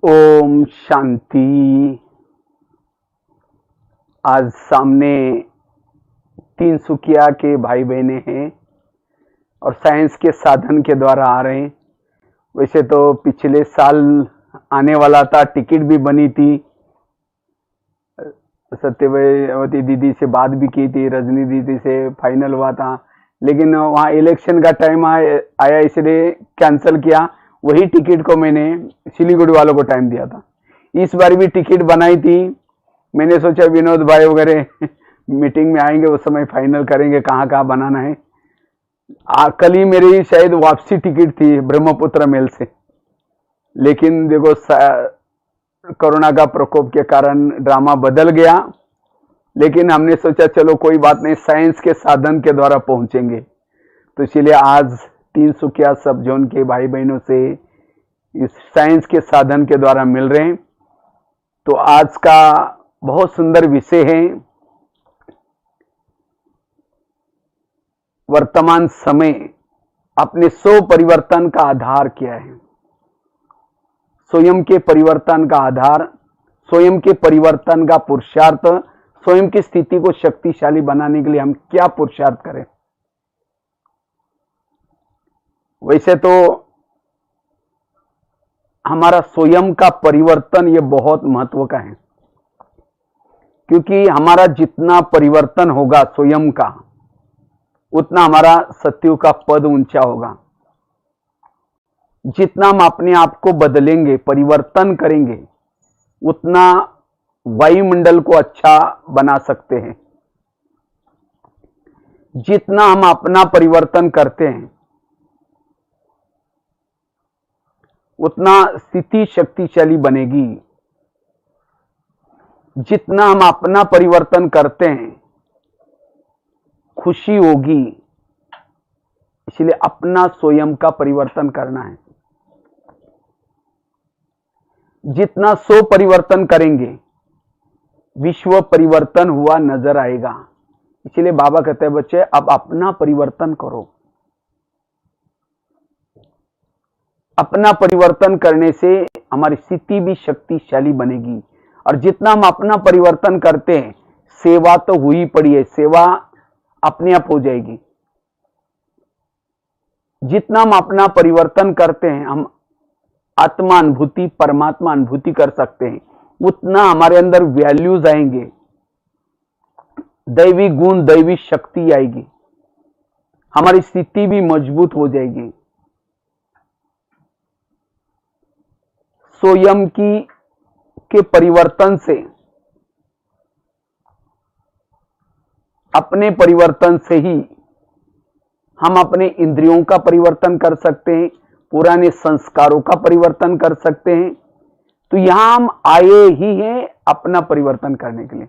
ओम शांति। आज सामने तिनसुकिया के भाई बहने हैं और साइंस के साधन के द्वारा आ रहे हैं। वैसे तो पिछले साल आने वाला था, टिकट भी बनी थी, सत्यवती दीदी से बात भी की थी, रजनी दीदी से फाइनल हुआ था, लेकिन वहाँ इलेक्शन का टाइम आया इसलिए कैंसिल किया। वही टिकट को मैंने सिलीगुड़ी वालों को टाइम दिया था। इस बार भी टिकट बनाई थी, मैंने सोचा विनोद भाई वगैरह मीटिंग में आएंगे, उस समय फाइनल करेंगे कहाँ कहाँ बनाना है। कल ही मेरी शायद वापसी टिकट थी ब्रह्मपुत्र मेल से, लेकिन देखो कोरोना का प्रकोप के कारण ड्रामा बदल गया। लेकिन हमने सोचा चलो कोई बात नहीं, साइंस के साधन के द्वारा पहुंचेंगे। तो इसलिए आज तिनसुकिया सब जोन के भाई बहनों से इस साइंस के साधन के द्वारा मिल रहे हैं। तो आज का बहुत सुंदर विषय है, वर्तमान समय अपने स्व परिवर्तन का आधार क्या है। स्वयं के परिवर्तन का आधार, स्वयं के परिवर्तन का पुरुषार्थ, स्वयं की स्थिति को शक्तिशाली बनाने के लिए हम क्या पुरुषार्थ करें। वैसे तो हमारा स्वयं का परिवर्तन ये बहुत महत्व का है, क्योंकि हमारा जितना परिवर्तन होगा स्वयं का, उतना हमारा सत्य का पद ऊंचा होगा। जितना हम अपने आप को बदलेंगे, परिवर्तन करेंगे, उतना वायुमंडल को अच्छा बना सकते हैं। जितना हम अपना परिवर्तन करते हैं, उतना स्थिति शक्तिशाली बनेगी। जितना हम अपना परिवर्तन करते हैं, खुशी होगी। इसलिए अपना स्वयं का परिवर्तन करना है। जितना स्व परिवर्तन करेंगे, विश्व परिवर्तन हुआ नजर आएगा। इसलिए बाबा कहते हैं बच्चे अब अपना परिवर्तन करो। अपना परिवर्तन करने से हमारी स्थिति भी शक्तिशाली बनेगी। और जितना हम अपना परिवर्तन करते हैं, सेवा तो हुई पड़ी है, सेवा अपने आप हो जाएगी। जितना हम अपना परिवर्तन करते हैं, हम आत्मा अनुभूति, परमात्मा अनुभूति कर सकते हैं, उतना हमारे अंदर वैल्यूज आएंगे, दैवी गुण, दैवी शक्ति आएगी, हमारी स्थिति भी मजबूत हो जाएगी। स्वयं के परिवर्तन से, अपने परिवर्तन से ही हम अपने इंद्रियों का परिवर्तन कर सकते हैं, पुराने संस्कारों का परिवर्तन कर सकते हैं। तो यहां हम आए ही हैं अपना परिवर्तन करने के लिए।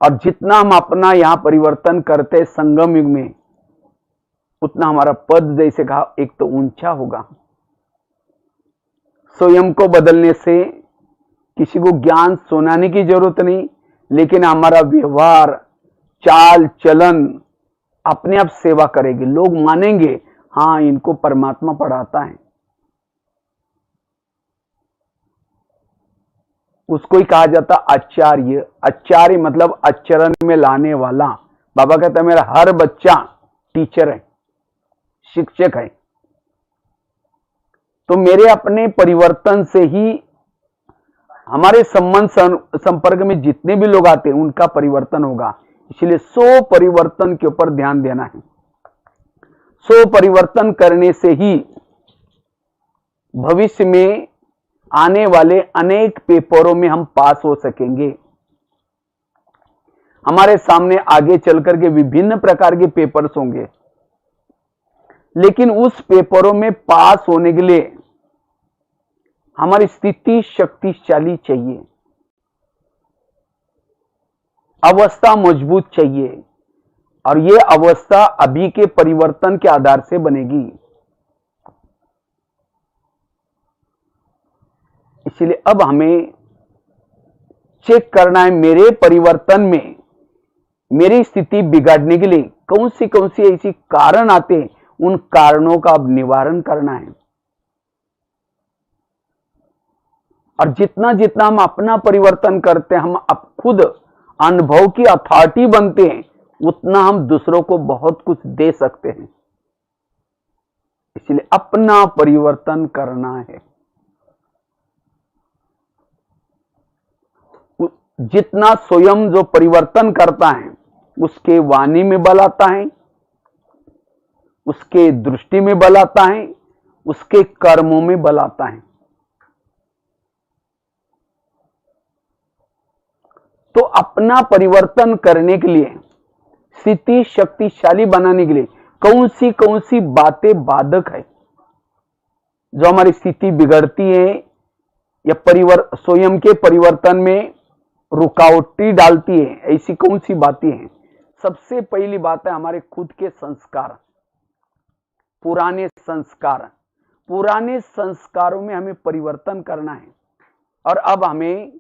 और जितना हम अपना यहां परिवर्तन करते हैं संगम युग में, उतना हमारा पद जैसे कहा एक तो ऊंचा होगा। स्वयं को बदलने से किसी को ज्ञान सुनाने की जरूरत नहीं, लेकिन हमारा व्यवहार, चाल चलन अपने आप सेवा करेगी। लोग मानेंगे हाँ इनको परमात्मा पढ़ाता है। उसको ही कहा जाता आचार्य। आचार्य मतलब आचरण में लाने वाला। बाबा कहता है मेरा हर बच्चा टीचर है, शिक्षक है। तो मेरे अपने परिवर्तन से ही हमारे संबंध संपर्क में जितने भी लोग आते हैं उनका परिवर्तन होगा। इसलिए स्व परिवर्तन के ऊपर ध्यान देना है। स्व परिवर्तन करने से ही भविष्य में आने वाले अनेक पेपरों में हम पास हो सकेंगे। हमारे सामने आगे चलकर के विभिन्न प्रकार के पेपर्स होंगे, लेकिन उस पेपरों में पास होने के लिए हमारी स्थिति शक्तिशाली चाहिए, अवस्था मजबूत चाहिए। और यह अवस्था अभी के परिवर्तन के आधार से बनेगी। इसलिए अब हमें चेक करना है मेरे परिवर्तन में मेरी स्थिति बिगाड़ने के लिए कौन सी ऐसी कारण आते हैं, उन कारणों का अब निवारण करना है। और जितना जितना हम अपना परिवर्तन करते हैं, हम अब खुद अनुभव की अथॉरिटी बनते हैं, उतना हम दूसरों को बहुत कुछ दे सकते हैं। इसलिए अपना परिवर्तन करना है। जितना स्वयं जो परिवर्तन करता है, उसके वाणी में बल आता है, उसके दृष्टि में बल आता है, उसके कर्मों में बल आता है। तो अपना परिवर्तन करने के लिए, स्थिति शक्तिशाली बनाने के लिए कौन सी बातें बाधक है, जो हमारी स्थिति बिगड़ती है या स्वयं के परिवर्तन में रुकावटी डालती है, ऐसी कौन सी बातें हैं? सबसे पहली बात है हमारे खुद के संस्कार, पुराने संस्कार। पुराने संस्कारों में हमें परिवर्तन करना है और अब हमें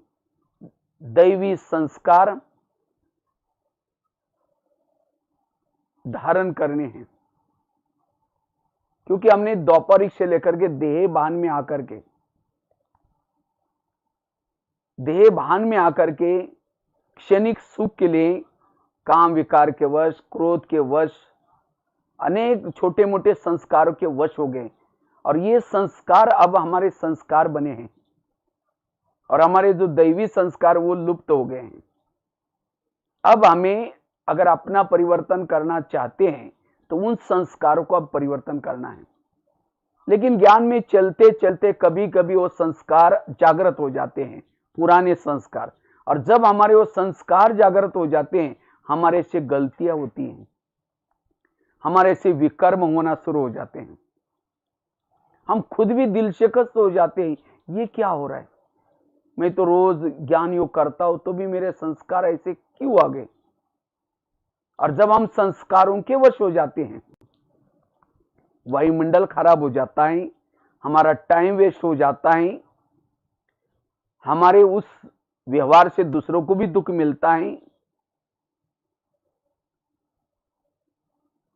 दैवी संस्कार धारण करने हैं, क्योंकि हमने द्वापरिक से लेकर के देह भान में आकर के क्षणिक सुख के लिए काम विकार के वश, क्रोध के वश, अनेक छोटे मोटे संस्कारों के वश हो गए और ये संस्कार अब हमारे संस्कार बने हैं और हमारे जो दैवी संस्कार वो लुप्त हो गए हैं। अब हमें अगर अपना परिवर्तन करना चाहते हैं तो उन संस्कारों को अब परिवर्तन करना है। लेकिन ज्ञान में चलते चलते कभी कभी वो संस्कार जागृत हो जाते हैं, पुराने संस्कार, और जब हमारे वो संस्कार जागृत हो जाते हैं, हमारे से गलतियां होती हैं, हमारे से विकर्म होना शुरू हो जाते हैं। हम खुद भी दिल शिकस्त हो जाते हैं, ये क्या हो रहा है, मैं तो रोज ज्ञान योग करता हूं तो भी मेरे संस्कार ऐसे क्यों आ गए। और जब हम संस्कारों के वश हो जाते हैं, वायुमंडल खराब हो जाता है, हमारा टाइम वेस्ट हो जाता है, हमारे उस व्यवहार से दूसरों को भी दुख मिलता है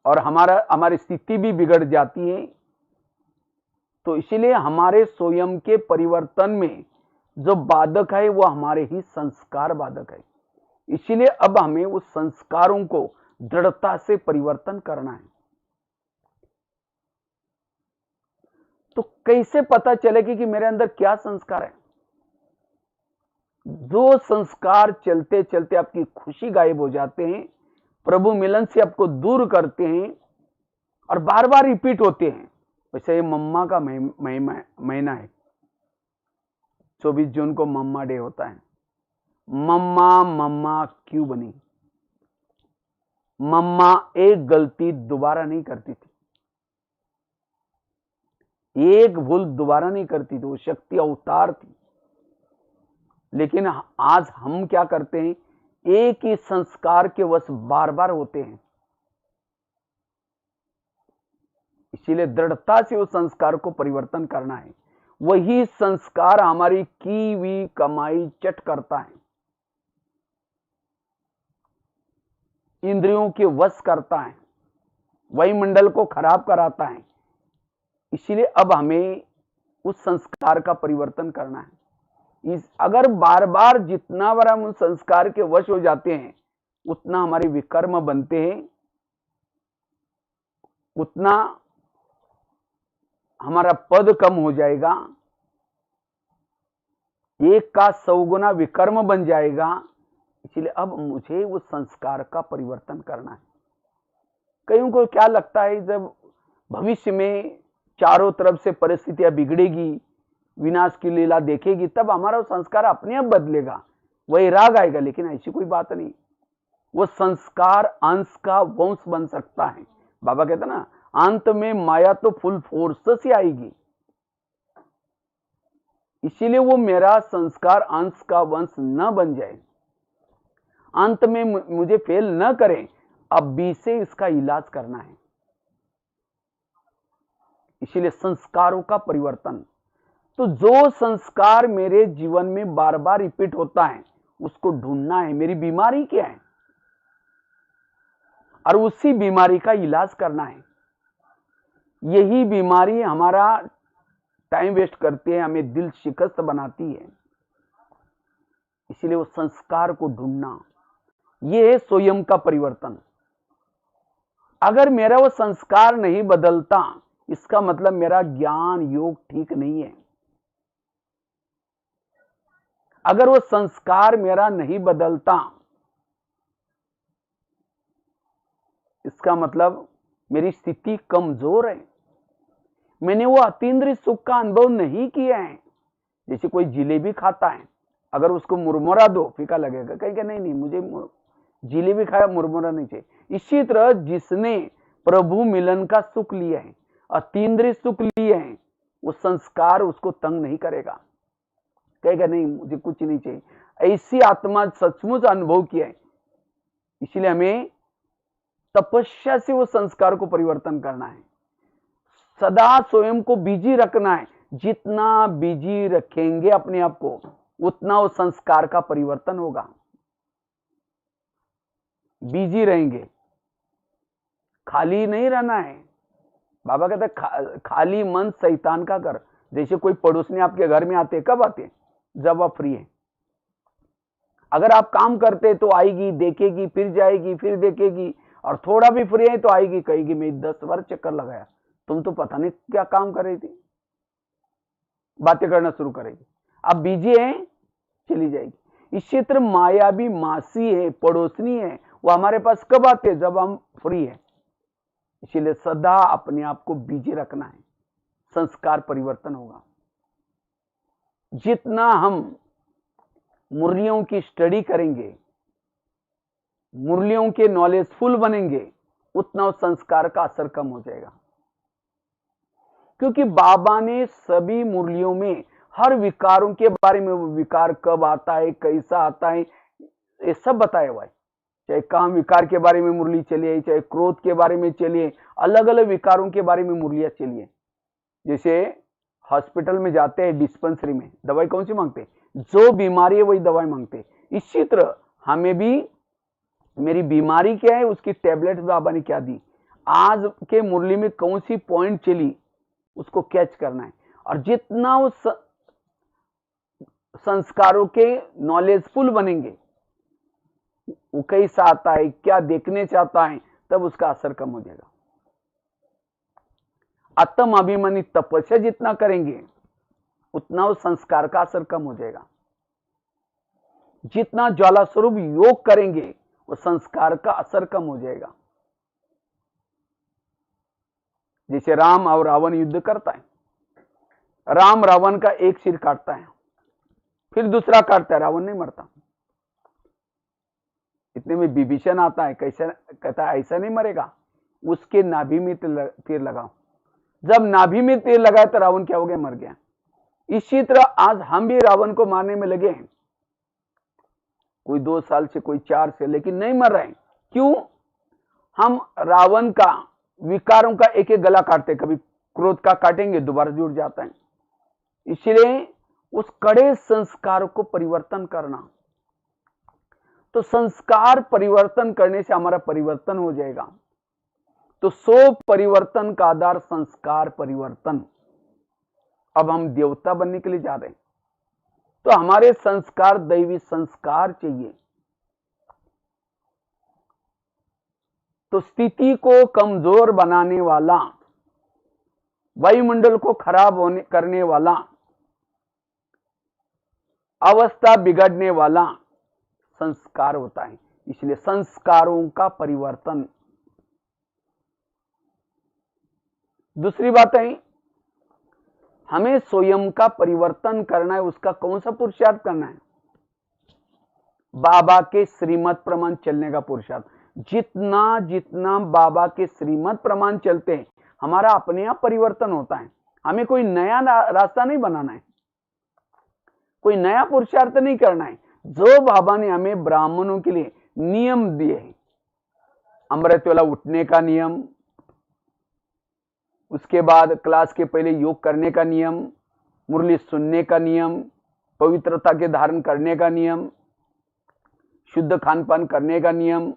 और हमारी स्थिति भी बिगड़ जाती है। तो इसलिए हमारे स्वयं के परिवर्तन में जो बाधक है वो हमारे ही संस्कार बाधक है। इसलिए अब हमें उस संस्कारों को दृढ़ता से परिवर्तन करना है। तो कैसे पता चलेगी कि मेरे अंदर क्या संस्कार है? जो संस्कार चलते चलते आपकी खुशी गायब हो जाते हैं, प्रभु मिलन से आपको दूर करते हैं और बार बार रिपीट होते हैं। वैसे ये मम्मा का महीना है, 24 जून को मम्मा डे होता है। मम्मा मम्मा क्यों बनी? मम्मा एक गलती दोबारा नहीं करती थी, एक भूल दोबारा नहीं करती थी, वो शक्ति अवतार थी। लेकिन आज हम क्या करते हैं, एक ही संस्कार के वश बार बार होते हैं। इसीलिए दृढ़ता से उस संस्कार को परिवर्तन करना है। वही संस्कार हमारी की हुई कमाई चट करता है, इंद्रियों के वश करता है, वायुमंडल को खराब कराता है। इसीलिए अब हमें उस संस्कार का परिवर्तन करना है। अगर बार बार जितना बार हम उस संस्कार के वश हो जाते हैं, उतना हमारे विकर्म बनते हैं, उतना हमारा पद कम हो जाएगा, एक का 100 गुना विकर्म बन जाएगा। इसलिए अब मुझे उस संस्कार का परिवर्तन करना है। कईयों को क्या लगता है, जब भविष्य में चारों तरफ से परिस्थितियां बिगड़ेगी, विनाश की लीला देखेगी, तब हमारा संस्कार अपने आप बदलेगा, वही राग आएगा। लेकिन ऐसी कोई बात नहीं। वो संस्कार अंश का वंश बन सकता है। बाबा कहते ना, अंत में माया तो फुल फोर्स से आएगी। इसीलिए वो मेरा संस्कार अंश का वंश न बन जाए, अंत में मुझे फेल न करें, अब भी से इसका इलाज करना है। इसीलिए संस्कारों का परिवर्तन। तो जो संस्कार मेरे जीवन में बार बार रिपीट होता है, उसको ढूंढना है, मेरी बीमारी क्या है, और उसी बीमारी का इलाज करना है। यही बीमारी हमारा टाइम वेस्ट करते हैं, हमें दिल शिकस्त बनाती है। इसलिए वो संस्कार को ढूंढना, ये है स्वयं का परिवर्तन। अगर मेरा वो संस्कार नहीं बदलता, इसका मतलब मेरा ज्ञान योग ठीक नहीं है। अगर वो संस्कार मेरा नहीं बदलता, इसका मतलब मेरी स्थिति कमजोर है, मैंने वो अतीन्द्रिय सुख का अनुभव नहीं किया है। जैसे कोई जिलेबी खाता है, अगर उसको मुरमुरा दो फीका लगेगा, कहेगा नहीं नहीं मुझे जिलेबी खाया मुरमुरा नहीं चाहिए। इसी तरह जिसने प्रभु मिलन का सुख लिया है, अतीन्द्रिय सुख लिए हैं, वो संस्कार उसको तंग नहीं करेगा, कहेगा नहीं मुझे कुछ नहीं चाहिए। ऐसी आत्मा सचमुच अनुभव किया है। इसलिए हमें तपस्या से वो संस्कार को परिवर्तन करना है, सदा स्वयं को बिजी रखना है। जितना बिजी रखेंगे अपने आप को, उतना वो संस्कार का परिवर्तन होगा। बिजी रहेंगे, खाली नहीं रहना है। बाबा कहते खाली मन शैतान का घर। जैसे कोई पड़ोसनी आपके घर में आते, कब आते? जब आप फ्री है। अगर आप काम करते तो आएगी, देखेगी, फिर जाएगी, फिर देखेगी, और थोड़ा भी फ्री है तो आएगी, कहेगी मैं 10 बार चक्कर लगाया, तुम तो पता नहीं क्या काम कर रही थी, बातें करना शुरू करेगी। अब बिजी है, चली जाएगी। इस क्षेत्र मायावी मासी है, पड़ोसनी है, वो हमारे पास कब आते? जब हम फ्री है। इसलिए सदा अपने आप को बिजी रखना है, संस्कार परिवर्तन होगा। जितना हम मुरलियों की स्टडी करेंगे, मुरलियों के नॉलेजफुल बनेंगे, उतना उस संस्कार का असर कम हो जाएगा। क्योंकि बाबा ने सभी मुरलियों में हर विकारों के बारे में, वो विकार कब आता है, कैसा आता है, ये सब बताया हुआ है। चाहे काम विकार के बारे में मुरली चलिए, चाहे क्रोध के बारे में चलिए, अलग अलग विकारों के बारे में मुरलियां चलिए। जैसे हॉस्पिटल में जाते हैं, डिस्पेंसरी में दवाई कौन सी मांगते? जो बीमारी है वही दवाई मांगते। इसी तरह हमें भी मेरी बीमारी क्या है, उसकी टैबलेट बाबा ने क्या दी, आज के मुरली में कौन सी पॉइंट चली, उसको कैच करना है। और जितना उस संस्कारों के नॉलेजफुल बनेंगे, वो कैसा आता है, क्या देखने चाहता है, तब उसका असर कम हो जाएगा। आत्म अभिमानी तपस्या जितना करेंगे, उतना उस संस्कार का असर कम हो जाएगा। जितना ज्वाला स्वरूप योग करेंगे, वो संस्कार का असर कम हो जाएगा। जैसे राम और रावण युद्ध करता है, राम रावण का एक सिर काटता है, फिर दूसरा काटता है, रावण नहीं मरता। इतने में विभीषण आता है, कैसे कहता है ऐसा नहीं मरेगा, उसके नाभि में तीर लगाओ। जब नाभि में तीर लगाया तो रावण क्या हो गया? मर गया। इसी तरह आज हम भी रावण को मारने में लगे हैं, कोई 2 साल से, कोई 4 से, लेकिन नहीं मर रहे हैं। क्यों? हम रावण का, विकारों का एक एक गला काटते, कभी क्रोध का काटेंगे, दोबारा जुड़ जाता है। इसलिए उस कड़े संस्कार को परिवर्तन करना, तो संस्कार परिवर्तन करने से हमारा परिवर्तन हो जाएगा। तो 100 परिवर्तन का आधार संस्कार परिवर्तन। अब हम देवता बनने के लिए जा रहे हैं, तो हमारे संस्कार दैवी संस्कार चाहिए। तो स्थिति को कमजोर बनाने वाला, वायुमंडल को खराब करने वाला, अवस्था बिगड़ने वाला संस्कार होता है। इसलिए संस्कारों का परिवर्तन। दूसरी बात है, हमें स्वयं का परिवर्तन करना है। उसका कौन सा पुरुषार्थ करना है? बाबा के श्रीमत प्रमाण चलने का पुरुषार्थ। जितना जितना बाबा के श्रीमत प्रमाण चलते हैं, हमारा अपने आप परिवर्तन होता है। हमें कोई नया रास्ता नहीं बनाना है, कोई नया पुरुषार्थ नहीं करना है। जो बाबा ने हमें ब्राह्मणों के लिए नियम दिए हैं, अमृत वेला उठने का नियम, उसके बाद क्लास के पहले योग करने का नियम, मुरली सुनने का नियम, पवित्रता के धारण करने का नियम, शुद्ध खान पान करने का नियम,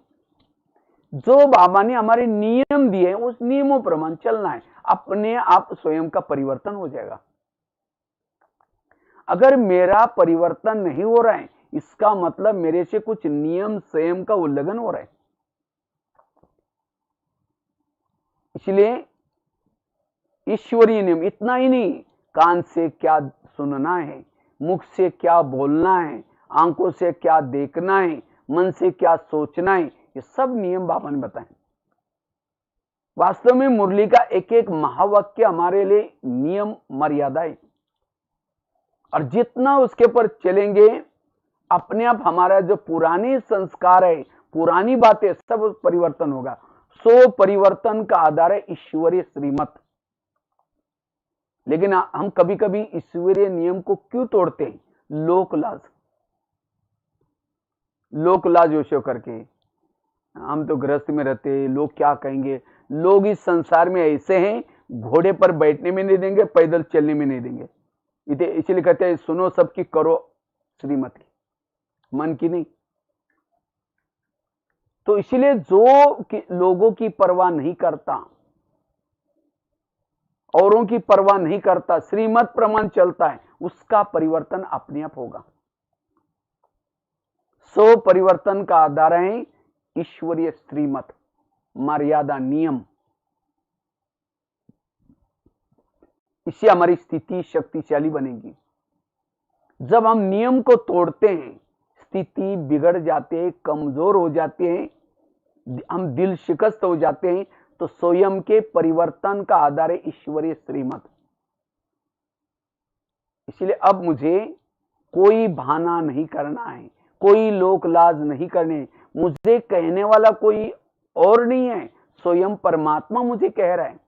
जो बाबा ने हमारे नियम दिए, उस नियमों प्रमाण चलना है। अपने आप स्वयं का परिवर्तन हो जाएगा। अगर मेरा परिवर्तन नहीं हो रहा है, इसका मतलब मेरे से कुछ नियम संयम का उल्लंघन हो रहा है। इसलिए ईश्वरीय नियम इतना ही नहीं, कान से क्या सुनना है, मुख से क्या बोलना है, आंखों से क्या देखना है, मन से क्या सोचना है, ये सब नियम बाबा ने बताए। वास्तव में मुरली का एक एक महावाक्य हमारे लिए नियम मर्यादा है, और जितना उसके पर चलेंगे अपने आप हमारा जो पुराने संस्कार है, पुरानी बातें सब परिवर्तन होगा। सो परिवर्तन का आधार है ईश्वरीय श्रीमत। लेकिन हम कभी कभी ईश्वरीय नियम को क्यों तोड़ते हैं? लोक लाज विषय करके। हम तो गृहस्थ में रहते हैं, लोग क्या कहेंगे, लोग इस संसार में ऐसे हैं, घोड़े पर बैठने में नहीं देंगे, पैदल चलने में नहीं देंगे। इसलिए कहते हैं सुनो सबकी, करो श्रीमत की, मन की नहीं। तो इसलिए जो लोगों की परवाह नहीं करता, औरों की परवाह नहीं करता, श्रीमत प्रमाण चलता है, उसका परिवर्तन अपने आप होगा। सो परिवर्तन का आधार है ईश्वरीय श्रीमत, मर्यादा, नियम। इससे हमारी स्थिति शक्तिशाली बनेगी। जब हम नियम को तोड़ते हैं, स्थिति बिगड़ जाते हैं, कमजोर हो जाते हैं, हम दिल शिकस्त हो जाते हैं, तो स्वयं के परिवर्तन का आधार है ईश्वरीय श्रीमत। इसलिए अब मुझे कोई बहाना नहीं करना है, कोई लोक लाज नहीं करने, मुझे कहने वाला कोई और नहीं है, स्वयं परमात्मा मुझे कह रहा है।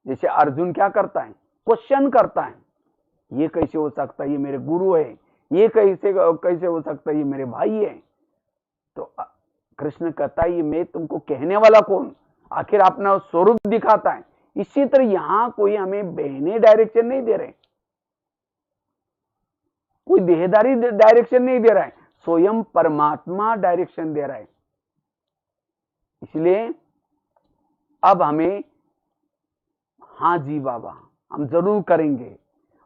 जैसे अर्जुन क्या करता है, क्वेश्चन करता है, ये कैसे हो सकता है, ये मेरे गुरु है, ये कैसे हो सकता है, ये मेरे भाई है। तो कृष्ण कहता है, ये मैं तुमको कहने वाला कौन, आखिर अपना स्वरूप दिखाता है। इसी तरह यहां कोई हमें बहने डायरेक्शन नहीं दे रहे, कोई देहदारी डायरेक्शन नहीं दे रहा है, स्वयं परमात्मा डायरेक्शन दे रहा है। इसलिए अब हमें, हाँ जी बाबा, हम जरूर करेंगे,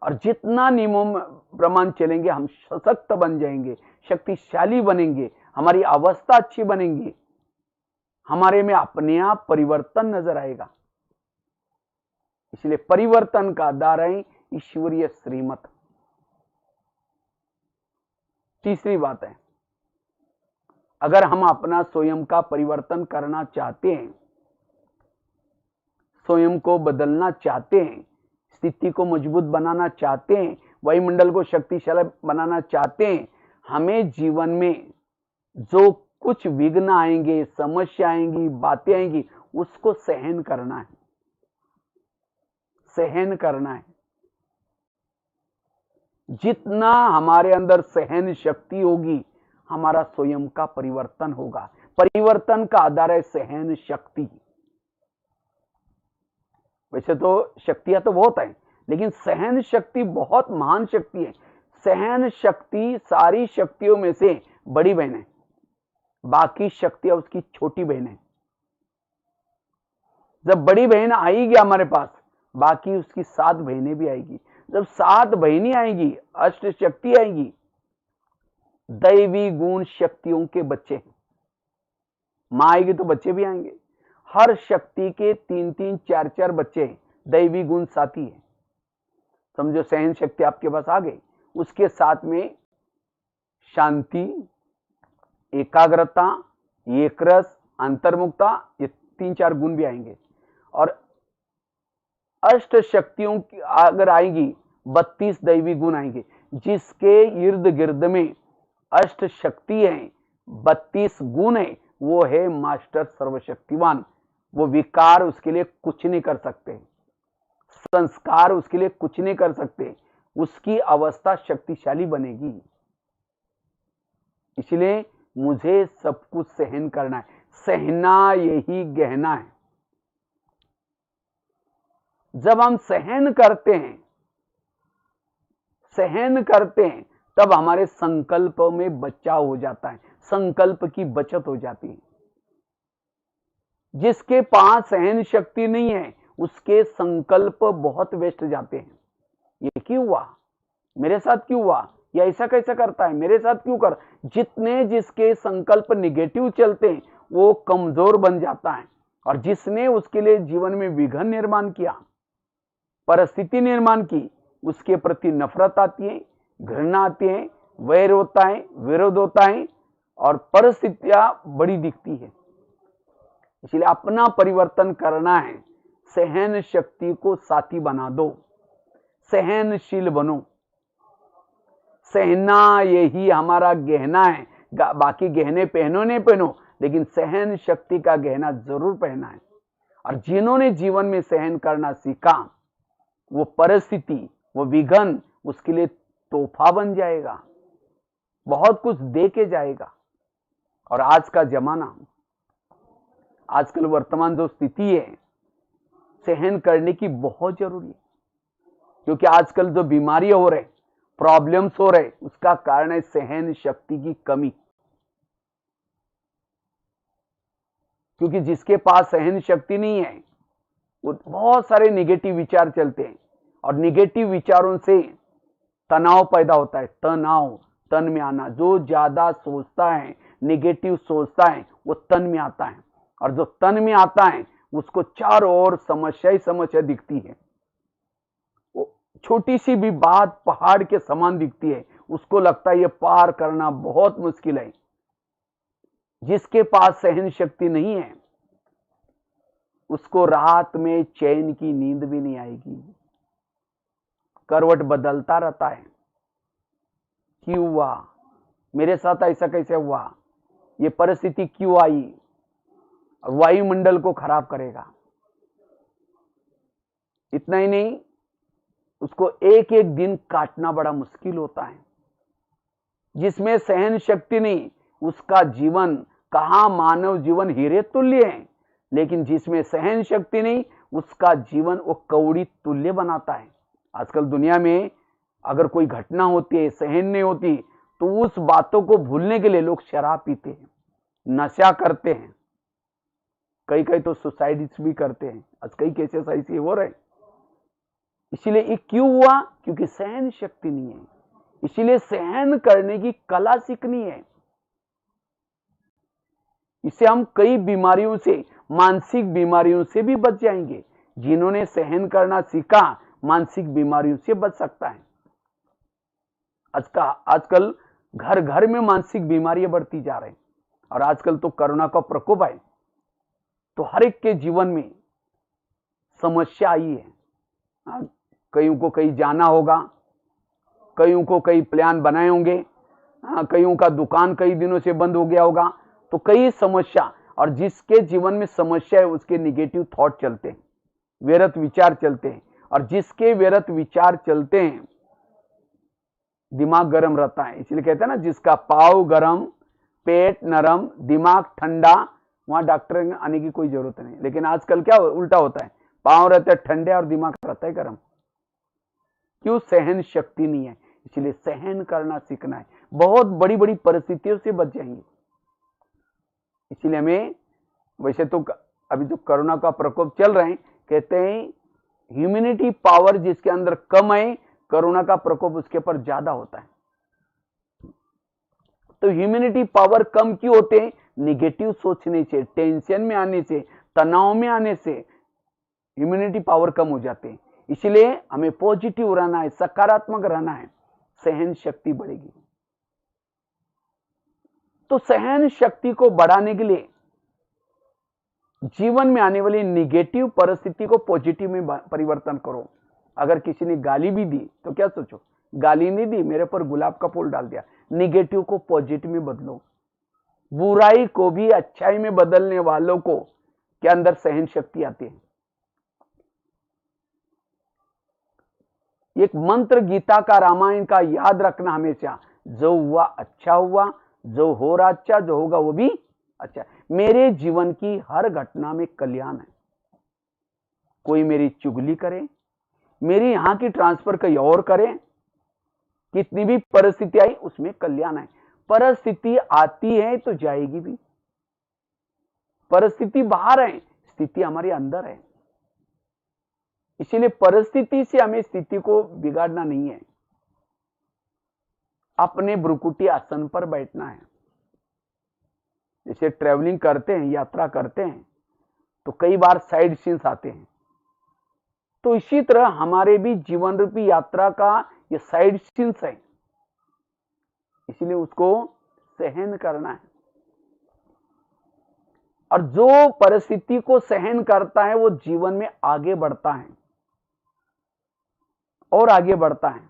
और जितना नियमों प्रमाण चलेंगे हम सशक्त बन जाएंगे, शक्तिशाली बनेंगे, हमारी अवस्था अच्छी बनेगी, हमारे में अपने आप परिवर्तन नजर आएगा। इसलिए परिवर्तन का आधार है ईश्वरीय श्रीमत। तीसरी बात है, अगर हम अपना स्वयं का परिवर्तन करना चाहते हैं, स्वयं को बदलना चाहते हैं, स्थिति को मजबूत बनाना चाहते हैं, वायुमंडल को शक्तिशाली बनाना चाहते हैं, हमें जीवन में जो कुछ विघ्न आएंगे, समस्या आएंगी, बातें आएंगी, उसको सहन करना है, सहन करना है। जितना हमारे अंदर सहन शक्ति होगी, हमारा स्वयं का परिवर्तन होगा। परिवर्तन का आधार है सहन शक्ति। वैसे तो शक्तियां तो बहुत है, लेकिन सहन शक्ति बहुत महान शक्ति है। सहन शक्ति सारी शक्तियों में से बड़ी बहन है, बाकी शक्तियां उसकी छोटी बहन है। जब बड़ी बहन आएगी हमारे पास, बाकी उसकी 7 बहनें भी आएगी। जब 7 बहनें आएगी, अष्ट शक्ति आएगी, दैवी गुण शक्तियों के बच्चे हैं। मां आएगी तो बच्चे भी आएंगे। हर शक्ति के 3-3, 4-4 बच्चे हैं, दैवी गुण साथी है। समझो सहन शक्ति आपके पास आ गई, उसके साथ में शांति, एकाग्रता, एकरस, अंतर्मुखता, ये 3-4 गुण भी आएंगे। और अष्ट शक्तियों की अगर आएगी, 32 दैवी गुण आएंगे। जिसके इर्द गिर्द में अष्ट शक्ति है, 32 गुण है, वो है मास्टर सर्वशक्तिवान। वो विकार उसके लिए कुछ नहीं कर सकते, संस्कार उसके लिए कुछ नहीं कर सकते, उसकी अवस्था शक्तिशाली बनेगी। इसलिए मुझे सब कुछ सहन करना है, सहना यही गहना है। जब हम सहन करते हैं, तब हमारे संकल्प में बचाव हो जाता है, संकल्प की बचत हो जाती है। जिसके पास सहन शक्ति नहीं है, उसके संकल्प बहुत वेस्ट जाते हैं। ये क्यों हुआ? मेरे साथ क्यों हुआ, या ऐसा कैसा करता है, मेरे साथ क्यों कर। जितने जिसके संकल्प निगेटिव चलते हैं वो कमजोर बन जाता है, और जिसने उसके लिए जीवन में विघन निर्माण किया, परिस्थिति निर्माण की, उसके प्रति नफरत आती है, घृणा आती है, वैर होता है, विरोध होता है, और परिस्थितियां बड़ी दिखती है। इसलिए अपना परिवर्तन करना है। सहन शक्ति को साथी बना दो, सहनशील बनो। सहना यही हमारा गहना है। बाकी गहने पहनो नहीं पहनो, लेकिन सहन शक्ति का गहना जरूर पहना है। और जिन्होंने जीवन में सहन करना सीखा, वो परिस्थिति, वो विघन उसके लिए तोहफा बन जाएगा, बहुत कुछ दे के जाएगा। और आज का जमाना, आजकल वर्तमान जो स्थिति है, सहन करने की बहुत जरूरी है। क्योंकि आजकल जो बीमारियां हो रहे, प्रॉब्लम्स हो रहे, उसका कारण है सहन शक्ति की कमी। क्योंकि जिसके पास सहन शक्ति नहीं है, वो बहुत सारे निगेटिव विचार चलते हैं, और निगेटिव विचारों से तनाव पैदा होता है। तनाव, तन में आना। जो ज्यादा सोचता है, निगेटिव सोचता है, वो तन में आता है, और जो तन में आता है उसको चारों ओर समस्या ही समस्या दिखती है। वो छोटी सी भी बात पहाड़ के समान दिखती है, उसको लगता है ये पार करना बहुत मुश्किल है। जिसके पास सहन शक्ति नहीं है, उसको रात में चैन की नींद भी नहीं आएगी, करवट बदलता रहता है। क्यों हुआ, मेरे साथ ऐसा कैसे हुआ, ये परिस्थिति क्यों आई, वायुमंडल को खराब करेगा। इतना ही नहीं, उसको एक एक दिन काटना बड़ा मुश्किल होता है। जिसमें सहन शक्ति नहीं, उसका जीवन, कहां मानव जीवन हीरे तुल्य है, लेकिन जिसमें सहन शक्ति नहीं, उसका जीवन वो कौड़ी तुल्य बनाता है। आजकल दुनिया में अगर कोई घटना होती है, सहन नहीं होती, तो उस बातों को भूलने के लिए लोग शराब पीते हैं, नशा करते हैं, कई कई तो सुसाइड्स भी करते हैं। आज कई केसेस ऐसे हो रहे। इसीलिए ये क्यों हुआ, क्योंकि सहन शक्ति नहीं है। इसीलिए सहन करने की कला सीखनी है। इससे हम कई बीमारियों से, मानसिक बीमारियों से भी बच जाएंगे। जिन्होंने सहन करना सीखा, मानसिक बीमारियों से बच सकता है। आजकल घर घर में मानसिक बीमारियां बढ़ती जा रही, और आजकल तो कोरोना का प्रकोप है, तो हर एक के जीवन में समस्या आई है। कईयों को कहीं जाना होगा, कईयों को कई प्लान बनाए होंगे, कईयों का दुकान कई दिनों से बंद हो गया होगा, तो कई समस्या। और जिसके जीवन में समस्या है, उसके निगेटिव थॉट चलते हैं, व्यर्थ विचार चलते हैं, और जिसके व्यर्थ विचार चलते हैं, दिमाग गर्म रहता है। इसलिए कहते हैं ना, जिसका पाव गर्म, पेट नरम, दिमाग ठंडा, वहां डॉक्टर आने की कोई जरूरत नहीं। लेकिन आजकल क्या उल्टा होता है, पांव रहते हैं ठंडे और दिमाग रहता है गर्म। क्यों, सहन शक्ति नहीं है। इसलिए सहन करना सीखना है, बहुत बड़ी बड़ी परिस्थितियों से बच जाएंगे। इसलिए हमें, वैसे तो अभी जो कोरोना का प्रकोप चल रहे हैं, कहते हैं ह्यूमैनिटी पावर जिसके अंदर कम है, कोरोना का प्रकोप उसके पर ज्यादा होता है। तो ह्यूमैनिटी पावर कम क्यों होते हैं, निगेटिव सोचने से, टेंशन में आने से, तनाव में आने से ह्यूमैनिटी पावर कम हो जाते हैं। इसलिए हमें पॉजिटिव रहना है, सकारात्मक रहना है, सहन शक्ति बढ़ेगी। तो सहन शक्ति को बढ़ाने के लिए जीवन में आने वाली निगेटिव परिस्थिति को पॉजिटिव में परिवर्तन करो। अगर किसी ने गाली भी दी तो क्या सोचो, गाली नहीं दी, मेरे पर गुलाब का फूल डाल दिया। निगेटिव को पॉजिटिव में बदलो। बुराई को भी अच्छाई में बदलने वालों को के अंदर सहन शक्ति आती है। एक मंत्र गीता का, रामायण का याद रखना हमेशा, जो हुआ अच्छा हुआ, जो हो रहा अच्छा, जो होगा वो भी अच्छा। मेरे जीवन की हर घटना में कल्याण है। कोई मेरी चुगली करे, मेरी यहां की ट्रांसफर कहीं और करे, कितनी भी परिस्थिति आई उसमें कल्याण है। परिस्थिति आती है तो जाएगी भी। परिस्थिति बाहर है, स्थिति हमारे अंदर है। इसीलिए परिस्थिति से हमें स्थिति को बिगाड़ना नहीं है। अपने भ्रुकुटी आसन पर बैठना है। जैसे ट्रेवलिंग करते हैं, यात्रा करते हैं, तो कई बार साइड सीन्स आते हैं, तो इसी तरह हमारे भी जीवन रूपी यात्रा का ये साइड सीन्स है, इसलिए उसको सहन करना है। और जो परिस्थिति को सहन करता है वो जीवन में आगे बढ़ता है और आगे बढ़ता है।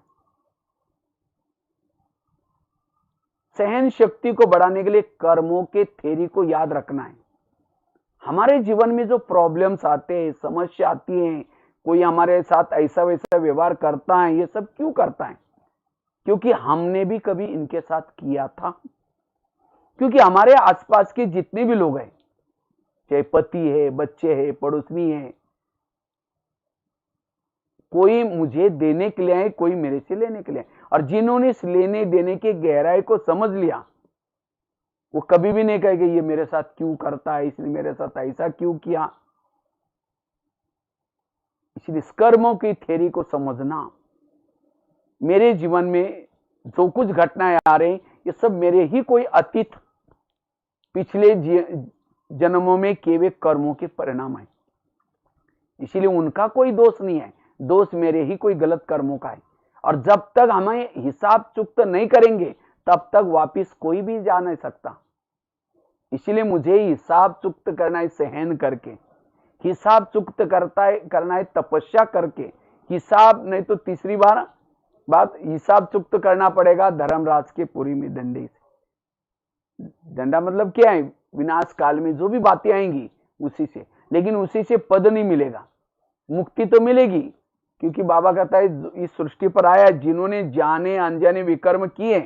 सहन शक्ति को बढ़ाने के लिए कर्मों के थ्योरी को याद रखना है। हमारे जीवन में जो प्रॉब्लम्स आते हैं, समस्या आती है, कोई हमारे साथ ऐसा वैसा व्यवहार करता है, ये सब क्यों करता है? क्योंकि हमने भी कभी इनके साथ किया था। क्योंकि हमारे आसपास के जितने भी लोग हैं, चाहे पति है, बच्चे है, पड़ोसनी है, कोई मुझे देने के लिए है, कोई मेरे से लेने के लिए है। और जिन्होंने इस लेने देने की गहराई को समझ लिया, वो कभी भी नहीं कहेंगे ये मेरे साथ क्यों करता है, इसने मेरे साथ ऐसा क्यों किया। इसलिए कर्मों की थ्योरी को समझना, मेरे जीवन में जो कुछ घटनाएं आ रही, ये सब मेरे ही कोई अतीत पिछले जन्मों में किए हुए कर्मों के परिणाम है। इसीलिए उनका कोई दोष नहीं है, दोष मेरे ही कोई गलत कर्मों का है। और जब तक हमें हिसाब चुकता नहीं करेंगे, तब तक वापिस कोई भी जा नहीं सकता। इसलिए मुझे हिसाब चुकता करना है, सहन करके हिसाब चुकता करना है, तपस्या करके हिसाब, नहीं तो तीसरी बात हिसाब चुकता करना पड़ेगा धर्मराज के पुरी में डंडे से। डंडा मतलब क्या है? विनाश काल में जो भी बातें आएंगी उसी से, लेकिन उसी से पद नहीं मिलेगा, मुक्ति तो मिलेगी। क्योंकि बाबा कहता है इस सृष्टि पर आया जिन्होंने जाने अनजाने विकर्म किए,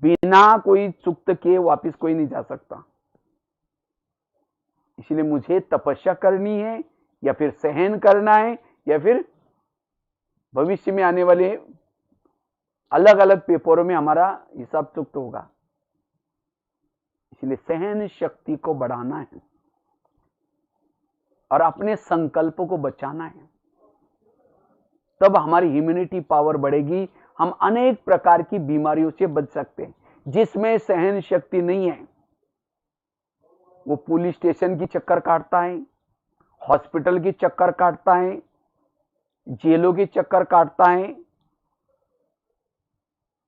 बिना कोई चुक्त किए वापिस कोई नहीं जा सकता। इसलिए मुझे तपस्या करनी है, या फिर सहन करना है, या फिर भविष्य में आने वाले अलग अलग पेपरों में हमारा हिसाब चुक्त होगा। इसलिए सहन शक्ति को बढ़ाना है और अपने संकल्पों को बचाना है, तब हमारी इम्यूनिटी पावर बढ़ेगी। हम अनेक प्रकार की बीमारियों से बच सकते हैं। जिसमें सहन शक्ति नहीं है, वो पुलिस स्टेशन की चक्कर काटता है, हॉस्पिटल की चक्कर काटता है, जेलों की चक्कर काटता है,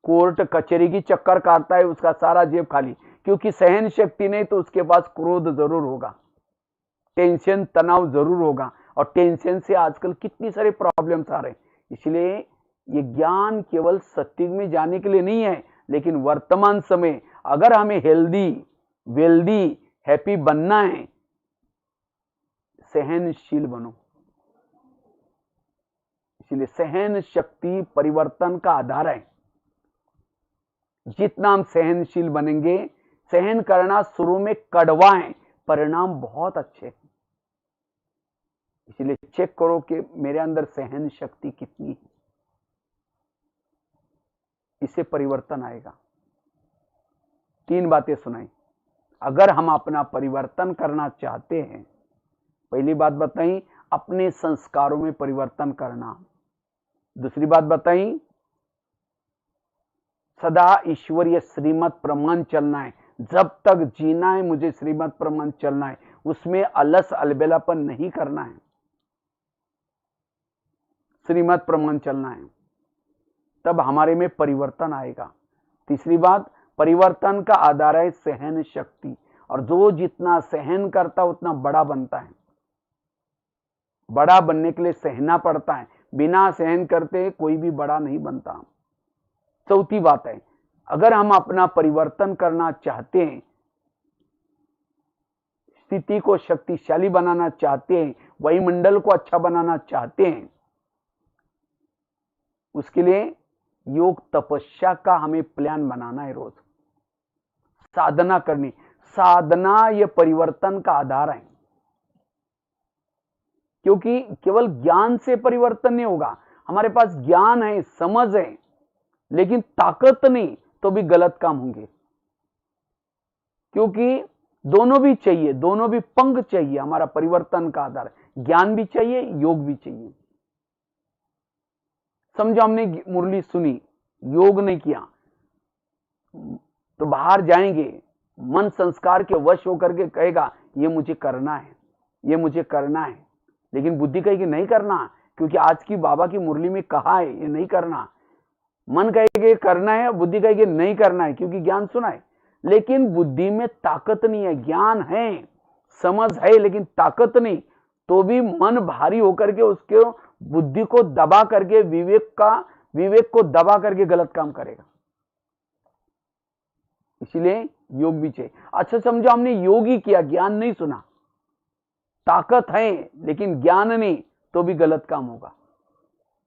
कोर्ट कचहरी की चक्कर काटता है, उसका सारा जेब खाली। क्योंकि सहन शक्ति नहीं, तो उसके पास क्रोध जरूर होगा, टेंशन तनाव जरूर होगा, और टेंशन से आजकल कितनी सारे प्रॉब्लम्स आ रहे हैं। इसलिए ये ज्ञान केवल सत्युग में जाने के लिए नहीं है, लेकिन वर्तमान समय अगर हमें हेल्दी, वेल्दी, हैप्पी बनना है, सहनशील बनो। इसलिए सहन शक्ति परिवर्तन का आधार है। जितना हम सहनशील बनेंगे, सहन करना शुरू में कड़वा है, परिणाम बहुत अच्छे हैं। इसलिए चेक करो कि मेरे अंदर सहन शक्ति कितनी है, इससे परिवर्तन आएगा। 3 बातें सुनाई। अगर हम अपना परिवर्तन करना चाहते हैं, पहली बात बताई अपने संस्कारों में परिवर्तन करना। दूसरी बात बताई सदा ईश्वरीय श्रीमत प्रमाण चलना है। जब तक जीना है मुझे श्रीमत प्रमाण चलना है, उसमें अलस अलबेलापन नहीं करना है, श्रीमत प्रमाण चलना है, तब हमारे में परिवर्तन आएगा। तीसरी बात, परिवर्तन का आधार है सहन शक्ति, और जो जितना सहन करता उतना बड़ा बनता है। बड़ा बनने के लिए सहना पड़ता है, बिना सहन करते कोई भी बड़ा नहीं बनता। चौथी बात है, अगर हम अपना परिवर्तन करना चाहते हैं, स्थिति को शक्तिशाली बनाना चाहते हैं, वायुमंडल को अच्छा बनाना चाहते हैं, उसके लिए योग तपस्या का हमें प्लान बनाना है। रोज साधना करनी। साधना ये परिवर्तन का आधार है, क्योंकि केवल ज्ञान से परिवर्तन नहीं होगा। हमारे पास ज्ञान है, समझ है, लेकिन ताकत नहीं, तो भी गलत काम होंगे। क्योंकि दोनों भी चाहिए, दोनों भी पंख चाहिए। हमारा परिवर्तन का आधार ज्ञान भी चाहिए, योग भी चाहिए। समझो हमने मुरली सुनी, योग नहीं किया तो बाहर जाएंगे, मन संस्कार के वश होकर के कहेगा ये मुझे करना है, ये मुझे करना है, लेकिन बुद्धि कहेगी नहीं करना, क्योंकि आज की बाबा की मुरली में कहा है ये नहीं करना। मन कहेगा करना है, बुद्धि कहेगी नहीं करना है, क्योंकि ज्ञान सुना है। लेकिन बुद्धि में ताकत नहीं है, ज्ञान है, समझ है, लेकिन ताकत नहीं, तो भी मन भारी होकर के उसके बुद्धि को दबा करके विवेक को दबा करके गलत काम करेगा। इसलिए योग भी चाहिए। अच्छा समझो हमने योग ही किया, ज्ञान नहीं सुना, ताकत है लेकिन ज्ञान नहीं, तो भी गलत काम होगा।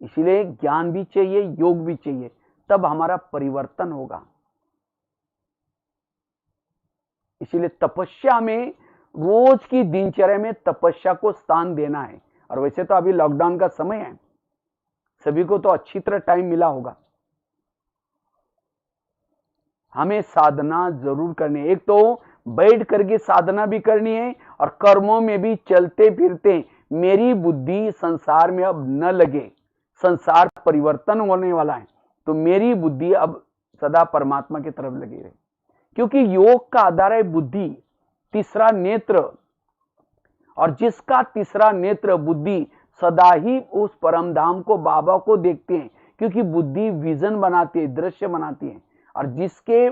इसलिए ज्ञान भी चाहिए, योग भी चाहिए, तब हमारा परिवर्तन होगा। इसीलिए तपस्या में, रोज की दिनचर्या में तपस्या को स्थान देना है। और वैसे तो अभी लॉकडाउन का समय है, सभी को तो अच्छी तरह टाइम मिला होगा। हमें साधना जरूर करनी है। एक तो बैठ करके साधना भी करनी है और कर्मों में भी चलते फिरते मेरी बुद्धि संसार में अब न लगे। संसार परिवर्तन होने वाला है, तो मेरी बुद्धि अब सदा परमात्मा की तरफ लगी रहे, क्योंकि योग का आधार है बुद्धि, तीसरा नेत्र। और जिसका तीसरा नेत्र बुद्धि सदा ही उस परम धाम को, बाबा को देखते हैं, क्योंकि बुद्धि विजन बनाती है, दृश्य बनाती है। और जिसके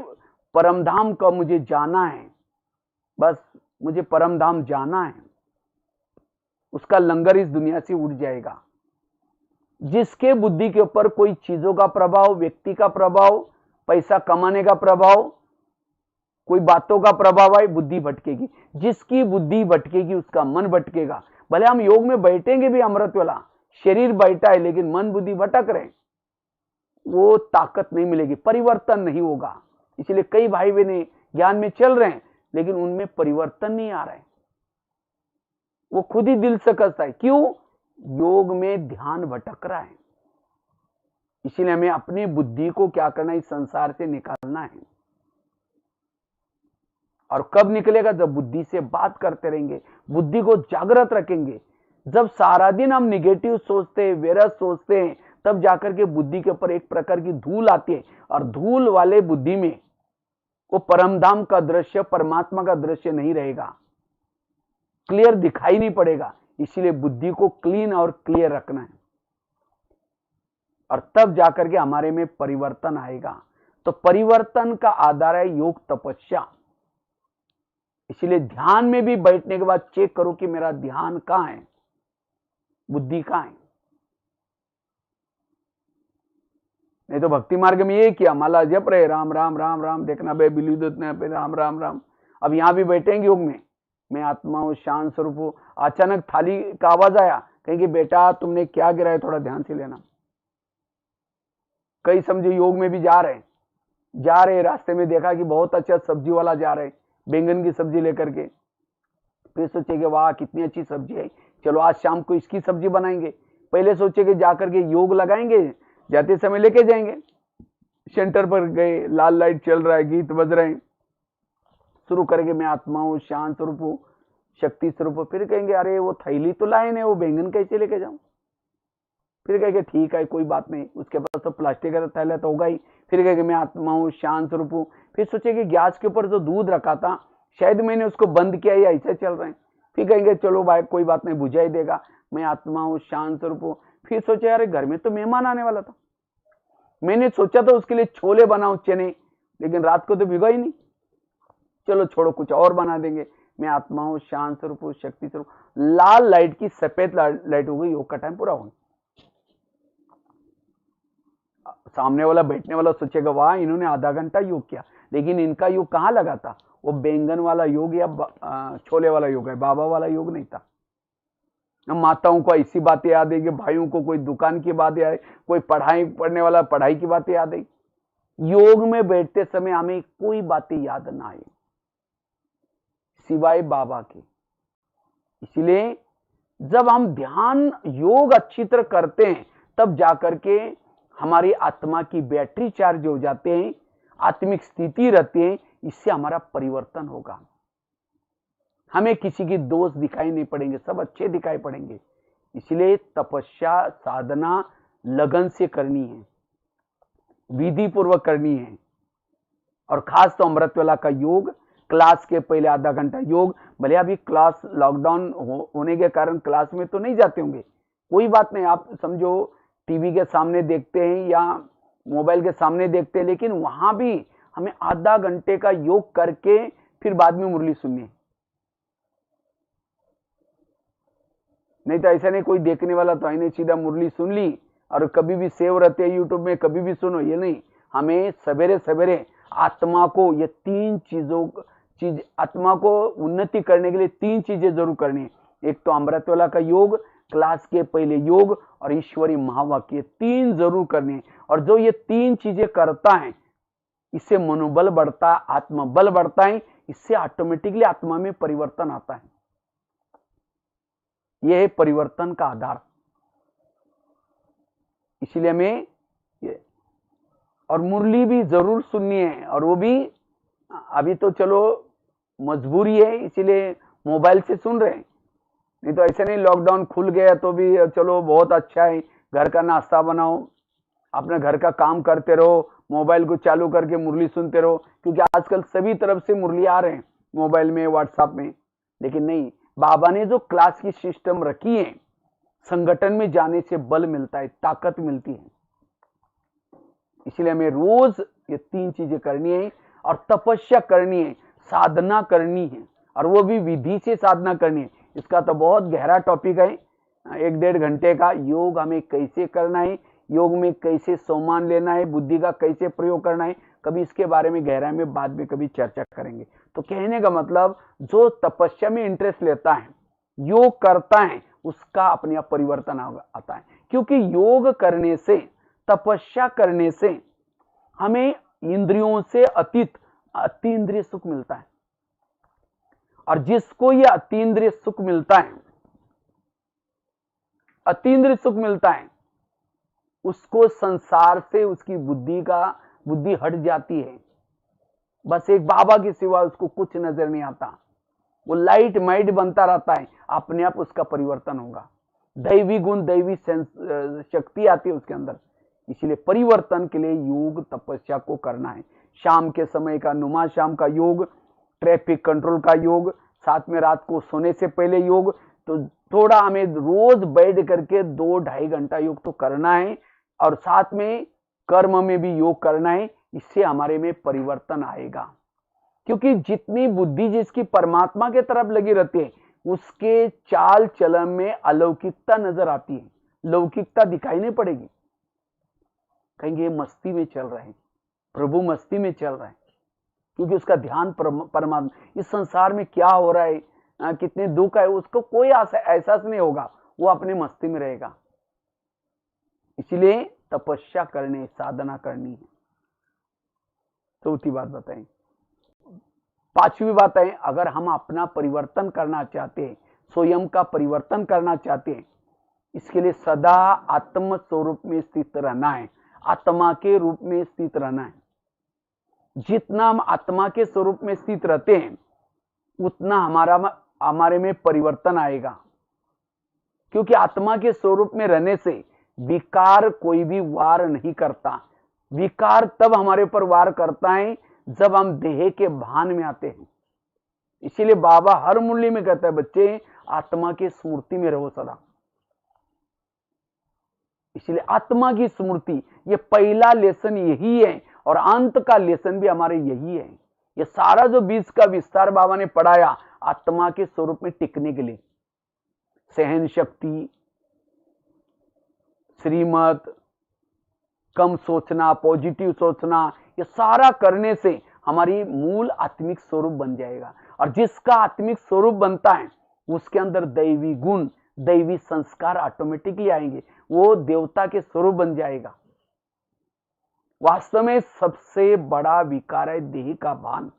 परम धाम का मुझे जाना है, बस मुझे परम धाम जाना है, उसका लंगर इस दुनिया से उड़ जाएगा। जिसके बुद्धि के ऊपर कोई चीजों का प्रभाव, व्यक्ति का प्रभाव, पैसा कमाने का प्रभाव, कोई बातों का प्रभाव है, बुद्धि भटकेगी। जिसकी बुद्धि भटकेगी उसका मन भटकेगा। भले हम योग में बैठेंगे भी अमृत वाला, शरीर बैठा है लेकिन मन बुद्धि भटक रहे, वो ताकत नहीं मिलेगी, परिवर्तन नहीं होगा। इसलिए कई भाई बहन ज्ञान में चल रहे हैं लेकिन उनमें परिवर्तन नहीं आ रहा है, वो खुद ही दिल से कसता है। क्यों? योग में ध्यान भटक रहा है। इसलिए हमें अपनी बुद्धि को क्या करना है, इस संसार से निकालना है। और कब निकलेगा? जब बुद्धि से बात करते रहेंगे, बुद्धि को जागृत रखेंगे। जब सारा दिन हम निगेटिव सोचते हैं, व्यर्थ सोचते हैं, तब जाकर के बुद्धि के ऊपर एक प्रकार की धूल आती है, और धूल वाले बुद्धि में वो परमधाम का दृश्य, परमात्मा का दृश्य नहीं रहेगा, क्लियर दिखाई नहीं पड़ेगा। इसीलिए बुद्धि को क्लीन और क्लियर रखना है, और तब जाकर के हमारे में परिवर्तन आएगा। तो परिवर्तन का आधार है योग, तपस्या। इसलिए ध्यान में भी बैठने के बाद चेक करो कि मेरा ध्यान कहां है, बुद्धि कहां है। नहीं तो भक्ति मार्ग में ये किया, माला जप रहे, राम राम राम राम, देखना बे बिल्ली दूतने पे राम राम राम। अब यहां भी बैठेंगे योग में, मैं आत्मा हूं, शांत स्वरूप हूं। अचानक थाली का आवाज आया, कहेंगे बेटा तुमने क्या गिराया, थोड़ा ध्यान से लेना। कई समझे योग में भी जा रहे, रास्ते में देखा कि बहुत अच्छा सब्जी वाला जा रहे, बैंगन की सब्जी लेकर के, फिर सोचेंगे वाह कितनी अच्छी सब्जी है, चलो आज शाम को इसकी सब्जी बनाएंगे। पहले सोचेंगे जाकर के योग लगाएंगे, जाते समय लेके जाएंगे। सेंटर पर गए, लाल लाइट चल रहा है, गीत बज रहे हैं, शुरू करेंगे मैं आत्मा हूं, शांत स्वरूप हूं, शक्ति स्वरूप। फिर कहेंगे अरे वो थैली तो लाए नहीं, वो बैंगन कैसे लेके जाऊं। फिर कहेंगे ठीक है कोई बात नहीं, उसके पास तो प्लास्टिक का थैला तो होगा ही। फिर कहेंगे मैं आत्मा हूं, शांत स्वरूप हूं। फिर सोचेंगे गैस के ऊपर जो दूध रखा था शायद मैंने उसको बंद किया या ऐसे चल रहे हैं। फिर कहेंगे चलो भाई कोई बात नहीं, बुझा ही देगा, मैं आत्मा हूं, शांत स्वरूप हूं। फिर सोचे अरे घर में तो मेहमान आने वाला था, मैंने सोचा था उसके लिए छोले बनाऊं, चने, लेकिन रात को तो भिगो ही नहीं, चलो छोड़ो कुछ और बना देंगे, मैं आत्मा हूं, शांत स्वरूप हूं, शक्ति स्वरूप। लाल लाइट की सफेद लाइट हो गई, योग का टाइम पूरा हो। सामने वाला बैठने वाला सोचेगा वाह इन्होंने आधा घंटा योग किया, लेकिन इनका योग कहाँ लगा था, वो बैंगन वाला योग या छोले वाला योग है, बाबा वाला योग नहीं था। माताओं को ऐसी बातें याद है कि भाइयों को कोई दुकान की बात याद है, कोई पढ़ाई पढ़ने वाला पढ़ाई की बातें याद है। योग में बैठते समय हमें कोई बातें याद ना आए सिवाय बाबा के। इसलिए जब हम ध्यान योग अच्छी तरह करते हैं, तब जाकर के हमारी आत्मा की बैटरी चार्ज हो जाते हैं, आत्मिक स्थिति रहती है, इससे हमारा परिवर्तन होगा। हमें किसी की दोष दिखाई नहीं पड़ेंगे, सब अच्छे दिखाई पड़ेंगे। इसलिए तपस्या, साधना लगन से करनी है। विधि पूर्वक करनी है। और खास तो अमृतवेला का योग, क्लास के पहले आधा घंटा योग। भले अभी क्लास लॉकडाउन होने के कारण क्लास में तो नहीं जाते होंगे, कोई बात नहीं, आप समझो टीवी के सामने देखते हैं या मोबाइल के सामने देखते हैं, लेकिन वहां भी हमें आधा घंटे का योग करके फिर बाद में मुरली सुननी है। नहीं तो ऐसा नहीं कोई देखने वाला तो है नहीं, सीधा मुरली सुन ली और कभी भी सेव रहते हैं यूट्यूब में, कभी भी सुनो, ये नहीं। हमें सवेरे सवेरे आत्मा को ये चीज आत्मा को उन्नति करने के लिए 3 चीजें जरूर करनी है। एक तो अमृतवेला का योग, क्लास के पहले योग और ईश्वरी महावाक्य, 3 जरूर करनी है। और जो ये 3 चीजें करता है, इससे मनोबल बढ़ता है, आत्मबल बढ़ता है, इससे ऑटोमेटिकली आत्मा में परिवर्तन आता है। यह है परिवर्तन का आधार। इसलिए हमें और मुरली भी जरूर सुननी है, और वो भी अभी तो चलो मजबूरी है इसीलिए मोबाइल से सुन रहे हैं, नहीं तो ऐसे नहीं लॉकडाउन खुल गया तो भी चलो बहुत अच्छा है, घर का नाश्ता बनाओ, अपने घर का काम करते रहो, मोबाइल को चालू करके मुरली सुनते रहो, क्योंकि आजकल सभी तरफ से मुरली आ रहे हैं मोबाइल में, व्हाट्सएप में। लेकिन नहीं, बाबा ने जो क्लास की सिस्टम रखी है, संगठन में जाने से बल मिलता है, ताकत मिलती है। इसलिए हमें रोज ये 3 चीजें करनी है और तपस्या करनी है, साधना करनी है, और वो भी विधि से साधना करनी है। इसका तो बहुत गहरा टॉपिक है, 1-1.5 घंटे का। योग हमें कैसे करना है, योग में कैसे सम्मान लेना है, बुद्धि का कैसे प्रयोग करना है, कभी इसके बारे में गहराई में बाद में कभी चर्चा करेंगे। तो कहने का मतलब, जो तपस्या में इंटरेस्ट लेता है, योग करता है, उसका अपने आप परिवर्तन आता है। क्योंकि योग करने से, तपस्या करने से हमें इंद्रियों से अतीत अतीन्द्रिय सुख मिलता है। और जिसको ये अतीन्द्रिय सुख मिलता है, अतीन्द्रिय सुख मिलता है, उसको संसार से उसकी बुद्धि हट जाती है। बस एक बाबा के सिवा उसको कुछ नजर नहीं आता, वो लाइट माइट बनता रहता है, अपने आप उसका परिवर्तन होगा, दैवी गुण, दैवी शक्ति आती है उसके अंदर। इसलिए परिवर्तन के लिए योग तपस्या को करना है। शाम के समय का नुमा शाम का योग, ट्रैफिक कंट्रोल का योग, साथ में रात को सोने से पहले योग। तो थोड़ा हमें रोज बैठ करके 2-2.5 घंटा योग तो करना है, और साथ में कर्म में भी योग करना है। इससे हमारे में परिवर्तन आएगा। क्योंकि जितनी बुद्धि जिसकी परमात्मा के तरफ लगी रहती है, उसके चाल चलन में अलौकिकता नजर आती है, लौकिकता दिखाई नहीं पड़ेगी। कहेंगे मस्ती में चल रहे हैं, प्रभु मस्ती में चल रहे हैं, क्योंकि उसका ध्यान परमात्मा, इस संसार में क्या हो रहा है, कितने दुख है, उसको कोई एहसास नहीं होगा, वो अपने मस्ती में रहेगा। इसलिए तपस्या करनी, साधना करनी है। चौथी बात बताएं। 5वीं बात है, अगर हम अपना परिवर्तन करना चाहते हैं, स्वयं का परिवर्तन करना चाहते हैं, इसके लिए सदा आत्म स्वरूप में स्थित रहना है, आत्मा के रूप में स्थित रहना है। जितना हम आत्मा के स्वरूप में स्थित रहते हैं, उतना हमारे में परिवर्तन आएगा। क्योंकि आत्मा के स्वरूप में रहने से विकार कोई भी वार नहीं करता। विकार तब हमारे ऊपर वार करता है जब हम देह के भान में आते हैं। इसीलिए बाबा हर मुरली में कहता है, बच्चे आत्मा की स्मृति में रहो सदा। इसलिए आत्मा की स्मृति, ये पहला लेसन यही है, और अंत का लेसन भी हमारे यही है। ये सारा जो बीज का विस्तार बाबा ने पढ़ाया, आत्मा के स्वरूप में टिकने के लिए, सहन शक्ति, श्रीमत, कम सोचना, पॉजिटिव सोचना, ये सारा करने से हमारी मूल आत्मिक स्वरूप बन जाएगा। और जिसका आत्मिक स्वरूप बनता है, उसके अंदर दैवी गुण, दैवी संस्कार ऑटोमेटिकली आएंगे, वो देवता के स्वरूप बन जाएगा। वास्तव में सबसे बड़ा विकार है देह का भान।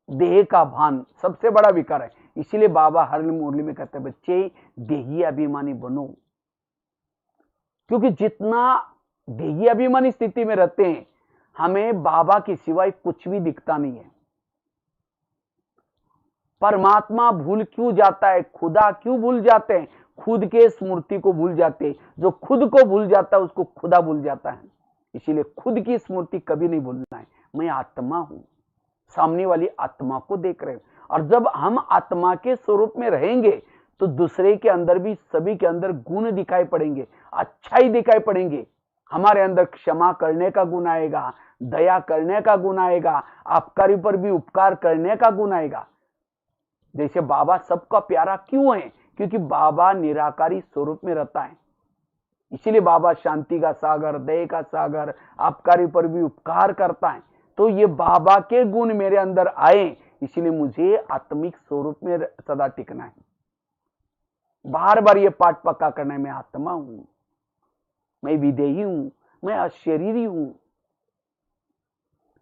देह का भान सबसे बड़ा विकार है। इसीलिए बाबा हर मुरली में कहते हैं, बच्चे देही अभिमानी बनो। क्योंकि जितना देही अभिमानी स्थिति में रहते हैं, हमें बाबा के सिवाय कुछ भी दिखता नहीं है। परमात्मा भूल क्यों जाता है, खुदा क्यों भूल जाते हैं, खुद के स्मृति को भूल जाते, जो खुद को भूल जाता है उसको खुदा भूल जाता है। इसीलिए खुद की स्मृति कभी नहीं भूलना है। मैं आत्मा हूं, सामने वाली आत्मा को देख रहे हैं। और जब हम आत्मा के स्वरूप में रहेंगे तो दूसरे के अंदर भी, सभी के अंदर गुण दिखाई पड़ेंगे, अच्छाई दिखाई पड़ेंगे। हमारे अंदर क्षमा करने का गुण आएगा, दया करने का गुण आएगा, आपकारी पर भी उपकार करने का गुण आएगा। जैसे बाबा सबका प्यारा क्यों है? क्योंकि बाबा निराकारी स्वरूप में रहता है। इसीलिए बाबा शांति का सागर, दया का सागर, आपकारी पर भी उपकार करता है। तो ये बाबा के गुण मेरे अंदर आए, इसीलिए मुझे आत्मिक स्वरूप में सदा टिकना है। बार बार ये पाठ पक्का करना है, मैं आत्मा हूं, मैं विदेही हूं, मैं अशरीरी हूं।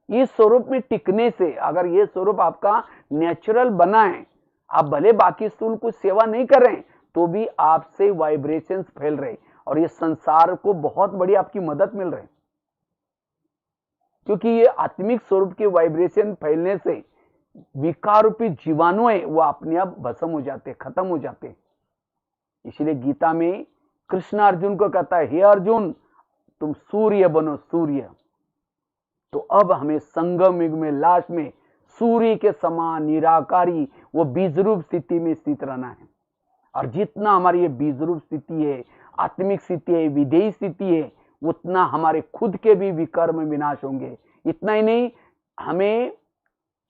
इस स्वरूप में टिकने से, अगर ये स्वरूप आपका नेचुरल बना है, आप भले बाकी स्थूल कुछ सेवा नहीं कर रहे तो भी आपसे वाइब्रेशंस फैल रहे और ये संसार को बहुत बड़ी आपकी मदद मिल रही, क्योंकि ये आत्मिक स्वरूप के वाइब्रेशन फैलने से विकार रूपी जीवाणु है वो अपने आप भस्म हो जाते, खत्म हो जाते। इसलिए गीता में कृष्ण अर्जुन को कहता है, हे अर्जुन तुम सूर्य बनो, सूर्य। तो अब हमें संगम युग में, लास्ट में सूर्य के समान निराकारी वो बीज रूप स्थिति में स्थित रहना है। और जितना हमारी ये बीज रूप स्थिति है, आत्मिक स्थिति है, विधेयी स्थिति है, उतना हमारे खुद के भी विकर्म विनाश होंगे। इतना ही नहीं, हमें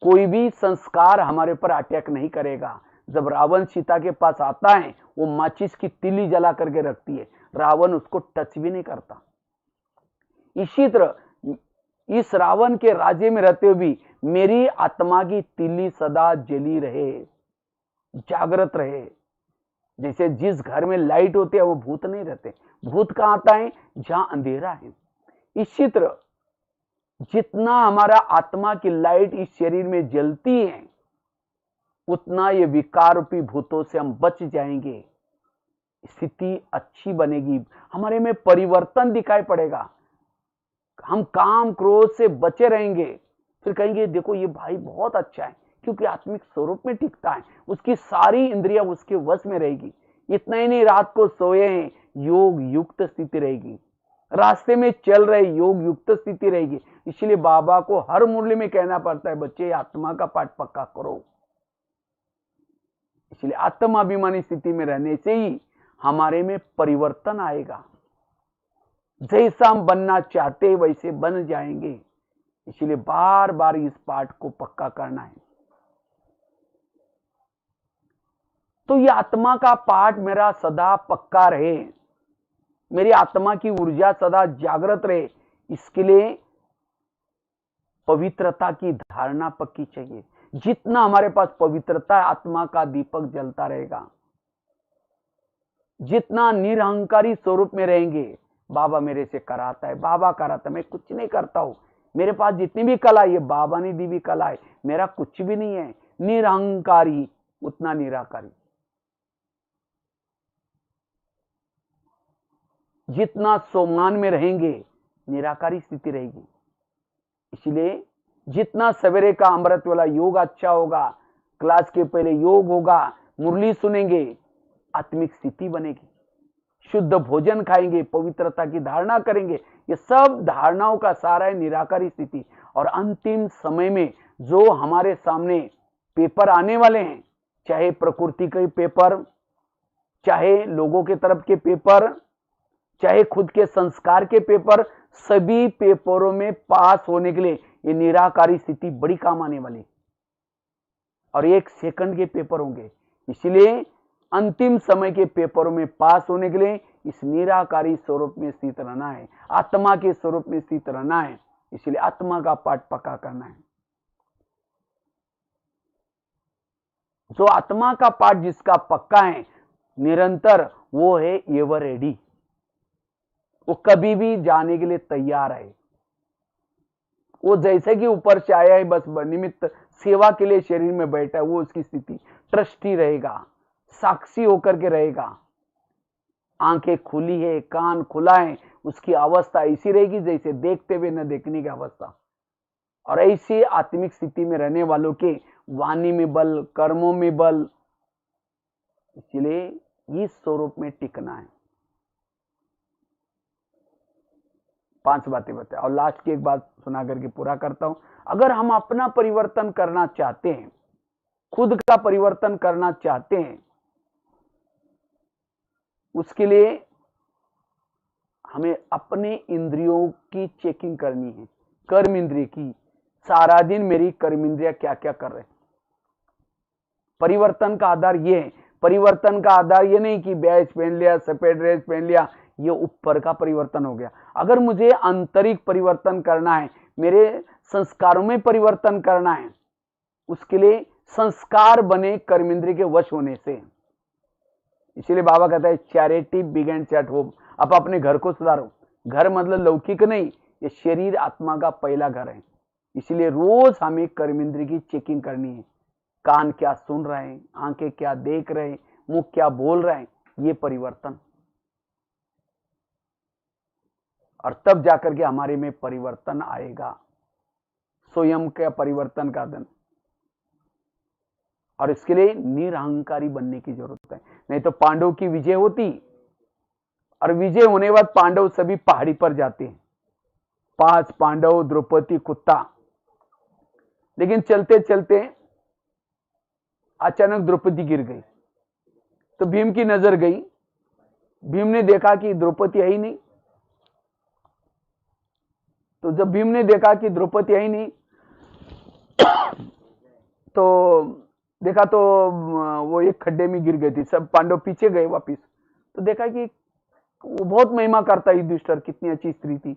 कोई भी संस्कार हमारे पर अटैक नहीं करेगा। जब रावण सीता के पास आता है, वो माचिस की तिली जला करके रखती है, रावण उसको टच भी नहीं करता। इसी तरह इस रावण के राज्य में रहते हुए भी मेरी आत्मा की तिली सदा जली रहे, जागृत रहे। जैसे जिस घर में लाइट होती है वो भूत नहीं रहते। भूत कहां आता है? जहां अंधेरा है। इसी तरह जितना हमारा आत्मा की लाइट इस शरीर में जलती है, उतना ये विकार रूपी भूतों से हम बच जाएंगे, स्थिति अच्छी बनेगी, हमारे में परिवर्तन दिखाई पड़ेगा, हम काम क्रोध से बचे रहेंगे। फिर कहेंगे देखो ये भाई बहुत अच्छा है, क्योंकि आत्मिक स्वरूप में टिकता है, उसकी सारी इंद्रियां उसके वश में रहेगी। इतना ही नहीं, रात को सोए हैं, योग युक्त स्थिति रहेगी, रास्ते में चल रहे योग युक्त स्थिति रहेगी। इसलिए बाबा को हर मुरली में कहना पड़ता है, बच्चे आत्मा का पाठ पक्का करो। इसलिए आत्माभिमानी स्थिति में रहने से ही हमारे में परिवर्तन आएगा। जैसा हम बनना चाहते वैसे बन जाएंगे। इसलिए बार बार इस पाठ को पक्का करना है। तो ये आत्मा का पाठ मेरा सदा पक्का रहे, मेरी आत्मा की ऊर्जा सदा जागृत रहे, इसके लिए पवित्रता की धारणा पक्की चाहिए। जितना हमारे पास पवित्रता, आत्मा का दीपक जलता रहेगा, जितना निरहंकारी स्वरूप में रहेंगे, बाबा मेरे से कराता है, बाबा कराता है, मैं कुछ नहीं करता हूं, मेरे पास जितनी भी कला है ये बाबा ने दी भी कला है, मेरा कुछ भी नहीं है, निरहंकारी, उतना निराकारी। जितना सोमान में रहेंगे निराकारी स्थिति रहेगी। इसलिए जितना सवेरे का अमृत वाला योग अच्छा होगा, क्लास के पहले योग होगा, मुरली सुनेंगे, आत्मिक स्थिति बनेगी, शुद्ध भोजन खाएंगे, पवित्रता की धारणा करेंगे, ये सब धारणाओं का सारा है निराकारी स्थिति। और अंतिम समय में जो हमारे सामने पेपर आने वाले हैं, चाहे प्रकृति के पेपर, चाहे लोगों के तरफ के पेपर, चाहे खुद के संस्कार के पेपर, सभी पेपरों में पास होने के लिए ये निराकारी स्थिति बड़ी काम आने वाली। और 1 सेकंड के पेपर होंगे। इसलिए अंतिम समय के पेपरों में पास होने के लिए इस निराकारी स्वरूप में स्थित रहना है, आत्मा के स्वरूप में स्थित रहना है। इसलिए आत्मा का पाठ पक्का करना है। जो आत्मा का पाठ जिसका पक्का है निरंतर, वो है एवर रेडी, वो कभी भी जाने के लिए तैयार है। वो जैसे कि ऊपर से आया है, बस निमित्त सेवा के लिए शरीर में बैठा है, वो उसकी स्थिति ट्रस्टी रहेगा, साक्षी होकर के रहेगा। आंखें खुली है, कान खुला है, उसकी अवस्था ऐसी रहेगी जैसे देखते हुए न देखने की अवस्था। और ऐसी आत्मिक स्थिति में रहने वालों के वाणी में बल, कर्मों में बल। इसलिए इस स्वरूप में टिकना है। 5 बातें बताए और लास्ट की एक बात सुना करके पूरा करता हूं। अगर हम अपना परिवर्तन करना चाहते हैं, खुद का परिवर्तन करना चाहते हैं, उसके लिए हमें अपने इंद्रियों की चेकिंग करनी है। कर्म इंद्रिय की, सारा दिन मेरी कर्म इंद्रिया क्या क्या कर रहे हैं। परिवर्तन का आधार ये है। परिवर्तन का आधार ये नहीं कि बैच पहन लिया, सफेद ड्रेस पहन लिया, ये ऊपर का परिवर्तन हो गया। अगर मुझे आंतरिक परिवर्तन करना है, मेरे संस्कारों में परिवर्तन करना है, उसके लिए संस्कार बने कर्म इंद्रिय के वश होने से। इसीलिए बाबा कहता है चैरिटी बिगिंस एट होम। आप अपने घर को सुधारो। घर मतलब लौकिक नहीं, ये शरीर आत्मा का पहला घर है। इसलिए रोज हमें कर्म इंद्रिय की चेकिंग करनी है। कान क्या सुन रहे हैं, आंखें क्या देख रहे हैं, मुंह क्या बोल रहे हैं, ये परिवर्तन। और तब जाकर के हमारे में परिवर्तन आएगा, स्वयं के परिवर्तन का दिन। और इसके लिए निरहंकारी बनने की जरूरत है। नहीं तो पांडव की विजय होती, और विजय होने के बाद पांडव सभी पहाड़ी पर जाते हैं। 5 पांडव, द्रौपदी, कुत्ता। लेकिन चलते चलते अचानक द्रौपदी गिर गई, तो भीम की नजर गई। भीम ने देखा कि द्रौपदी है ही नहीं। तो जब भीम ने देखा कि द्रौपदी है ही नहीं, तो देखा तो वो एक खड्डे में गिर गई थी। सब पांडव पीछे गए वापिस, तो देखा कि वो बहुत महिमा करता युधिष्ठिर, कितनी अच्छी स्त्री थी,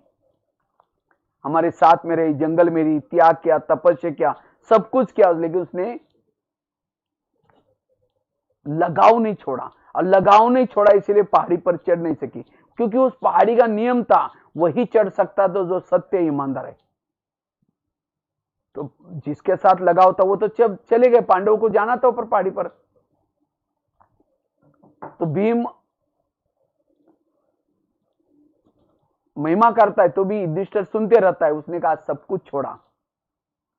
हमारे साथ में रही, जंगल में रही, त्याग किया, तपस्या किया, सब कुछ किया, लेकिन उसने लगाव नहीं छोड़ा। और लगाव नहीं छोड़ा इसलिए पहाड़ी पर चढ़ नहीं सकी, क्योंकि उस पहाड़ी का नियम था वही चढ़ सकता था जो सत्य ईमानदार है। तो जिसके साथ लगाव था वो तो चले गए, पांडवों को जाना था ऊपर पहाड़ी पर। तो भीम महिमा करता है तो भी युधिष्ठिर सुनते रहता है। उसने कहा सब कुछ छोड़ा,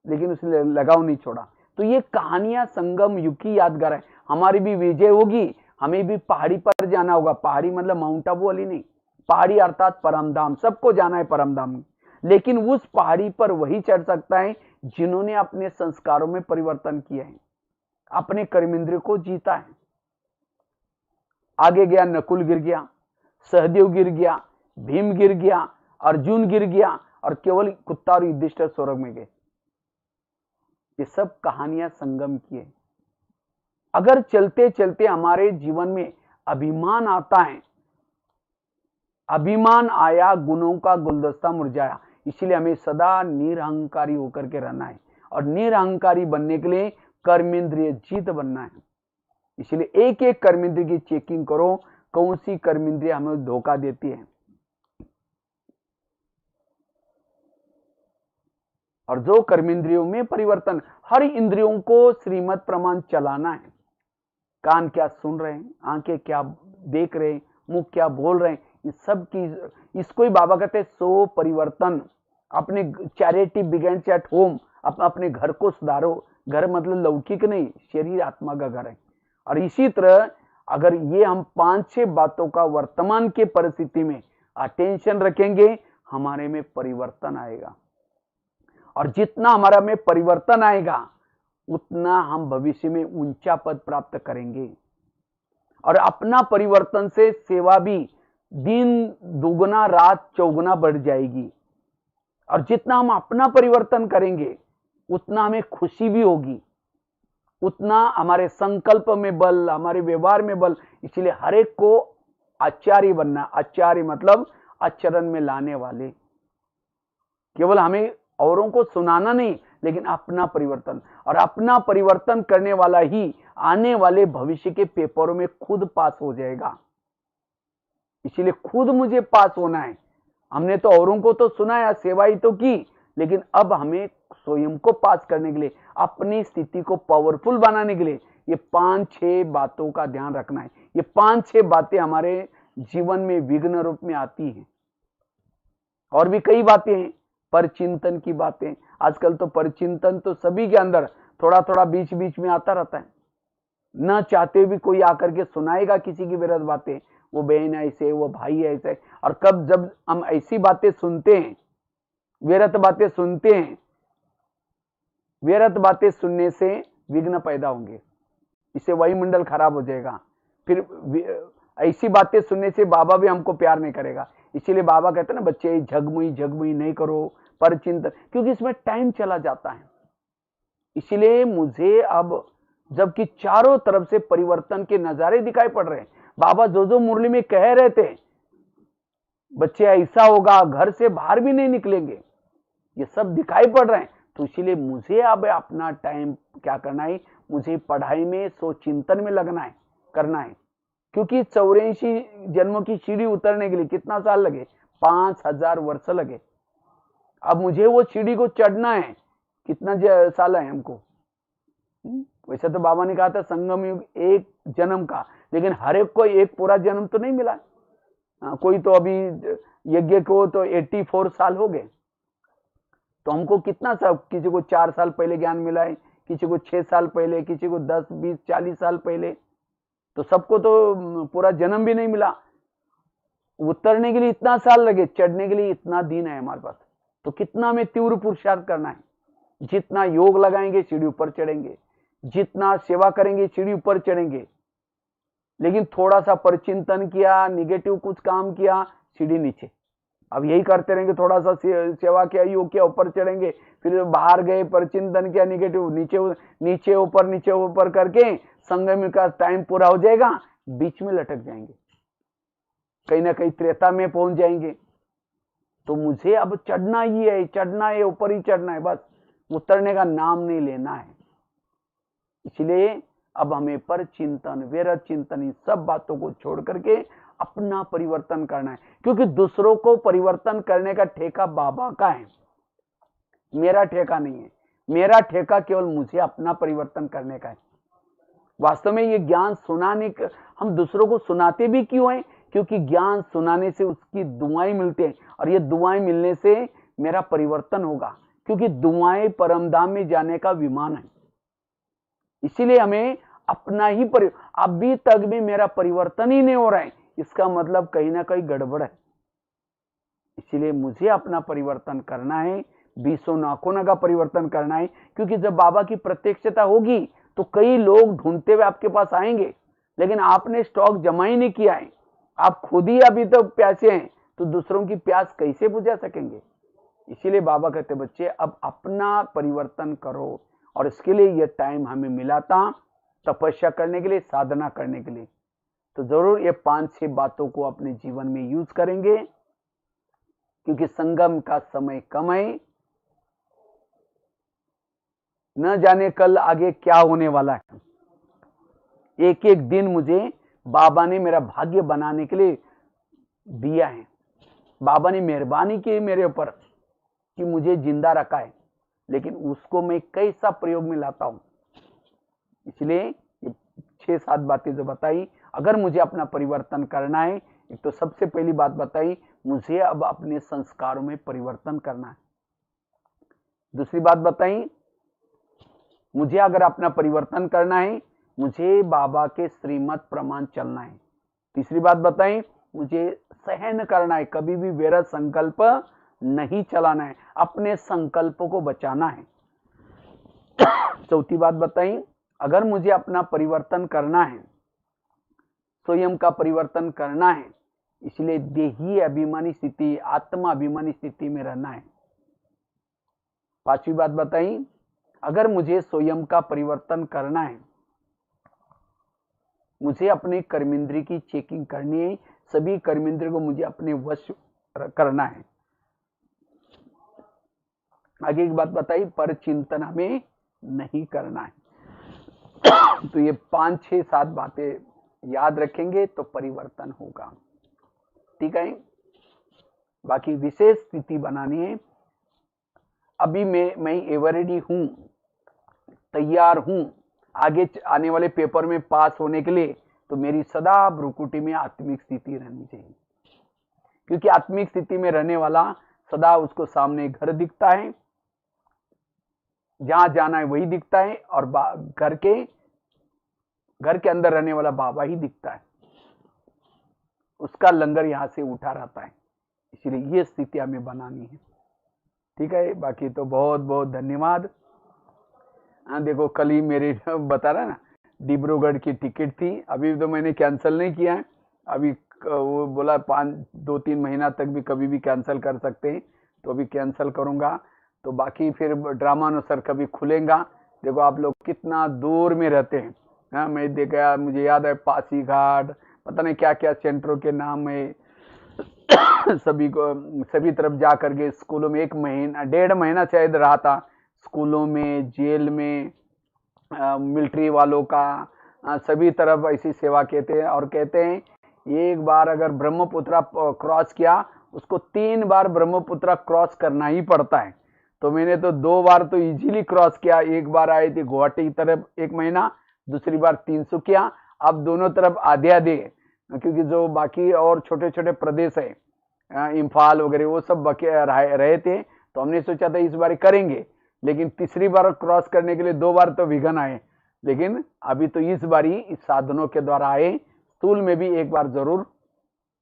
लेकिन उसने लगाव नहीं छोड़ा। तो ये कहानियां संगम युग की यादगार है। हमारी भी विजय होगी, हमें भी पहाड़ी पर जाना होगा। पहाड़ी मतलब माउंट आबू वाली नहीं, पहाड़ी अर्थात परमधाम। सबको जाना है परमधाम में, लेकिन उस पहाड़ी पर वही चढ़ सकता है जिन्होंने अपने संस्कारों में परिवर्तन किया है, अपने कर्मेंद्र को जीता है। आगे गया, नकुल गिर गया, सहदेव गिर गया, भीम गिर गया, अर्जुन गिर गया, और केवल कुत्ता और युधिष्ठिर स्वर्ग में गए। ये सब कहानियां संगम की है। अगर चलते चलते हमारे जीवन में अभिमान आता है, अभिमान आया, गुणों का गुलदस्ता मुरझाया। इसलिए हमें सदा निरहंकारी होकर के रहना है, और निरहंकारी बनने के लिए कर्मेंद्रिय जीत बनना है। इसलिए एक एक कर्मेंद्रिय की चेकिंग करो, कौन सी कर्मेंद्रिय हमें धोखा देती है। और जो कर्मेंद्रियों में परिवर्तन, हर इंद्रियों को श्रीमत प्रमाण चलाना है। कान क्या सुन रहे हैं, आंखें क्या देख रहे हैं, मुंह क्या बोल रहे हैं, इस सब की, इसको ही बाबा कहते हैं सो परिवर्तन। अपने चैरिटी बिगिंस एट होम। अपने घर को सुधारो। घर मतलब लौकिक नहीं, शरीर आत्मा का घर है। और इसी तरह अगर ये हम 5-6 बातों का वर्तमान के परिस्थिति में अटेंशन रखेंगे, हमारे में परिवर्तन आएगा। और जितना हमारा में परिवर्तन आएगा, उतना हम भविष्य में ऊंचा पद प्राप्त करेंगे। और अपना परिवर्तन से सेवा भी दिन दुगुना रात चौगुना बढ़ जाएगी। और जितना हम अपना परिवर्तन करेंगे, उतना हमें खुशी भी होगी, उतना हमारे संकल्प में बल, हमारे व्यवहार में बल। इसलिए हर एक को आचार्य बनना। आचार्य मतलब आचरण में लाने वाले। केवल हमें औरों को सुनाना नहीं, लेकिन अपना परिवर्तन। और अपना परिवर्तन करने वाला ही आने वाले भविष्य के पेपरों में खुद पास हो जाएगा। इसीलिए खुद मुझे पास होना है। हमने तो औरों को तो सुनाया, सेवा ही तो की, लेकिन अब हमें स्वयं को पास करने के लिए, अपनी स्थिति को पावरफुल बनाने के लिए ये 5-6 बातों का ध्यान रखना है। ये 5-6 बातें हमारे जीवन में विघ्न रूप में आती हैं। और भी कई बातें हैं, परचिंतन की बातें। आजकल तो परचिंतन तो सभी के अंदर थोड़ा थोड़ा बीच बीच में आता रहता है। न चाहते भी कोई आकर के सुनाएगा किसी की व्यर्थ बातें, वो बहन ऐसे, वो भाई ऐसे। और कब जब हम ऐसी बातें सुनते हैं, व्यर्थ बातें सुनते हैं, व्यर्थ बातें सुनने से विघ्न पैदा होंगे, इससे वायुमंडल खराब हो जाएगा। फिर ऐसी बातें सुनने से बाबा भी हमको प्यार नहीं करेगा। इसीलिए बाबा कहते हैं ना, बच्चे झगमुई झगमुई नहीं करो, पर चिंतन, क्योंकि इसमें टाइम चला जाता है। इसलिए मुझे अब जबकि चारों तरफ से परिवर्तन के नजारे दिखाई पड़ रहे हैं, बाबा जो मुरली में कह रहे थे, बच्चे ऐसा होगा, घर से बाहर भी नहीं निकलेंगे, ये सब दिखाई पड़ रहे हैं। तो इसीलिए मुझे अब अपना टाइम क्या करना है, मुझे पढ़ाई में, सो चिंतन में लगना है, करना है। क्योंकि 84 जन्मों की सीढ़ी उतरने के लिए कितना साल लगे, 5000 वर्ष लगे। अब मुझे वो सीढ़ी को चढ़ना है, कितना साल है हमको। वैसे तो बाबा ने कहा था संगम युग एक जन्म का, लेकिन हर एक को एक पूरा जन्म तो नहीं मिला। कोई तो अभी यज्ञ को तो 84 साल हो गए, तो हमको कितना सा, किसी को 4 साल पहले ज्ञान मिला है, किसी को 6 साल पहले, किसी को 10, 20, 40 साल पहले, तो सबको तो पूरा जन्म भी नहीं मिला। उतरने के लिए इतना साल लगे, चढ़ने के लिए इतना दिन है हमारे पास। तो कितना हमें तीव्र पुरुषार्थ करना है, जितना योग लगाएंगे सीढ़ी ऊपर चढ़ेंगे, जितना सेवा करेंगे सीढ़ी ऊपर चढ़ेंगे। लेकिन थोड़ा सा परचिंतन किया, निगेटिव कुछ काम किया, सीढ़ी नीचे। अब यही करते रहेंगे, थोड़ा सा सेवा किया, योग किया, ऊपर चढ़ेंगे, फिर बाहर गए, परचिंतन किया, निगेटिव, नीचे नीचे ऊपर, नीचे ऊपर करके संगम का टाइम पूरा हो जाएगा, बीच में लटक जाएंगे, कहीं ना कहीं त्रेता में पहुंच जाएंगे। तो मुझे अब चढ़ना ही है, चढ़ना है, ऊपर ही चढ़ना है, बस उतरने का नाम नहीं लेना है। इसलिए अब हमें पर चिंतन, व्यर्थ चिंतन, इन सब बातों को छोड़ करके अपना परिवर्तन करना है। क्योंकि दूसरों को परिवर्तन करने का ठेका बाबा का है, मेरा ठेका नहीं है। मेरा ठेका केवल मुझे अपना परिवर्तन करने का है। वास्तव में ये ज्ञान सुनाने, हम दूसरों को सुनाते भी क्यों हैं? क्योंकि ज्ञान सुनाने से उसकी दुआएं मिलते हैं, और ये दुआएं मिलने से मेरा परिवर्तन होगा। क्योंकि दुआएं परमधाम में जाने का विमान है। इसीलिए हमें अपना ही अभी तक भी मेरा परिवर्तन ही नहीं हो रहा है, इसका मतलब कहीं ना कहीं गड़बड़ है। इसीलिए मुझे अपना परिवर्तन करना है, 20 नाखून का परिवर्तन करना है। क्योंकि जब बाबा की प्रत्यक्षता होगी तो कई लोग ढूंढते हुए आपके पास आएंगे, लेकिन आपने स्टॉक जमा ही नहीं किया है, आप खुद ही अभी तो प्यासे हैं, तो दूसरों की प्यास कैसे बुझा सकेंगे? इसीलिए बाबा कहते बच्चे अब अपना परिवर्तन करो, और इसके लिए यह टाइम हमें मिला था तपस्या करने के लिए, साधना करने के लिए। तो जरूर ये 5-6 बातों को अपने जीवन में यूज करेंगे, क्योंकि संगम का समय कम है, न जाने कल आगे क्या होने वाला है। एक एक दिन मुझे बाबा ने मेरा भाग्य बनाने के लिए दिया है। बाबा ने मेहरबानी की मेरे ऊपर कि मुझे जिंदा रखा है, लेकिन उसको मैं कैसा प्रयोग में लाता हूं। इसलिए ये 6-7 बातें जो बताई, अगर मुझे अपना परिवर्तन करना है, एक तो सबसे पहली बात बताई, मुझे अब अपने संस्कारों में परिवर्तन करना है। दूसरी बात बताई, मुझे अगर अपना परिवर्तन करना है, मुझे बाबा के श्रीमत प्रमाण चलना है। तीसरी बात बताई, मुझे सहन करना है, कभी भी व्यर्थ संकल्प नहीं चलाना है, अपने संकल्पों को बचाना है। चौथी बात बताई, अगर मुझे अपना परिवर्तन करना है, स्वयं का परिवर्तन करना है, इसलिए देही अभिमानी स्थिति, आत्मा अभिमानी स्थिति में रहना है। पांचवी बात बताई, अगर मुझे स्वयं का परिवर्तन करना है, मुझे अपने कर्मेंद्रिय की चेकिंग करनी है, सभी कर्मेंद्रिय को मुझे अपने वश करना है। आगे एक बात बताई, पर चिंतन हमें नहीं करना है। तो ये 5-6-7 बातें याद रखेंगे तो परिवर्तन होगा, ठीक है। बाकी विशेष स्थिति बनानी है। अभी मैं एवर रेडी हूं, तैयार हूं आगे आने वाले पेपर में पास होने के लिए, तो मेरी सदा भ्रुकुटी में आत्मिक स्थिति रहनी चाहिए। क्योंकि आत्मिक स्थिति में रहने वाला सदा उसको सामने घर दिखता है, जहां जाना है वही दिखता है, और घर के घर के अंदर रहने वाला बाबा ही दिखता है, उसका लंगर यहाँ से उठा रहता है। इसलिए ये स्थिति हमें बनानी है। ठीक है, बाकी तो बहुत बहुत धन्यवाद। हाँ देखो, कल ही मेरी बता रहा ना, डिब्रूगढ़ की टिकट थी, अभी तो मैंने कैंसिल नहीं किया है। अभी वो बोला 2-3 महीना तक भी कभी भी कैंसिल कर सकते हैं, तो अभी कैंसिल करूंगा। तो बाकी फिर ड्रामानुसार कभी खुलेगा। देखो आप लोग कितना दूर में रहते हैं। हाँ, मैं देखा, मुझे याद है पासी घाट, पता नहीं क्या क्या सेंटरों के नाम है। सभी को सभी तरफ जा करके स्कूलों में 1 महीना 1.5 महीना शायद रहा था, स्कूलों में, जेल में, मिलिट्री वालों का, सभी तरफ ऐसी सेवा कहते हैं। और कहते हैं एक बार अगर ब्रह्मपुत्रा क्रॉस किया, उसको 3 बार ब्रह्मपुत्रा क्रॉस करना ही पड़ता है। तो मैंने तो 2 बार तो इजीली क्रॉस किया। एक बार आई थी गुवाहाटी की तरफ 1 महीना, दूसरी बार तिनसुकिया। अब दोनों तरफ आधे आधे, क्योंकि जो बाकी और छोटे छोटे प्रदेश है, इम्फाल वगैरह, वो सब बके रहे थे। तो हमने सोचा था इस बार करेंगे, लेकिन तीसरी बार क्रॉस करने के लिए 2 बार तो विघन आए। लेकिन अभी तो इस बार ही इस साधनों के द्वारा आए, स्कूल में भी एक बार जरूर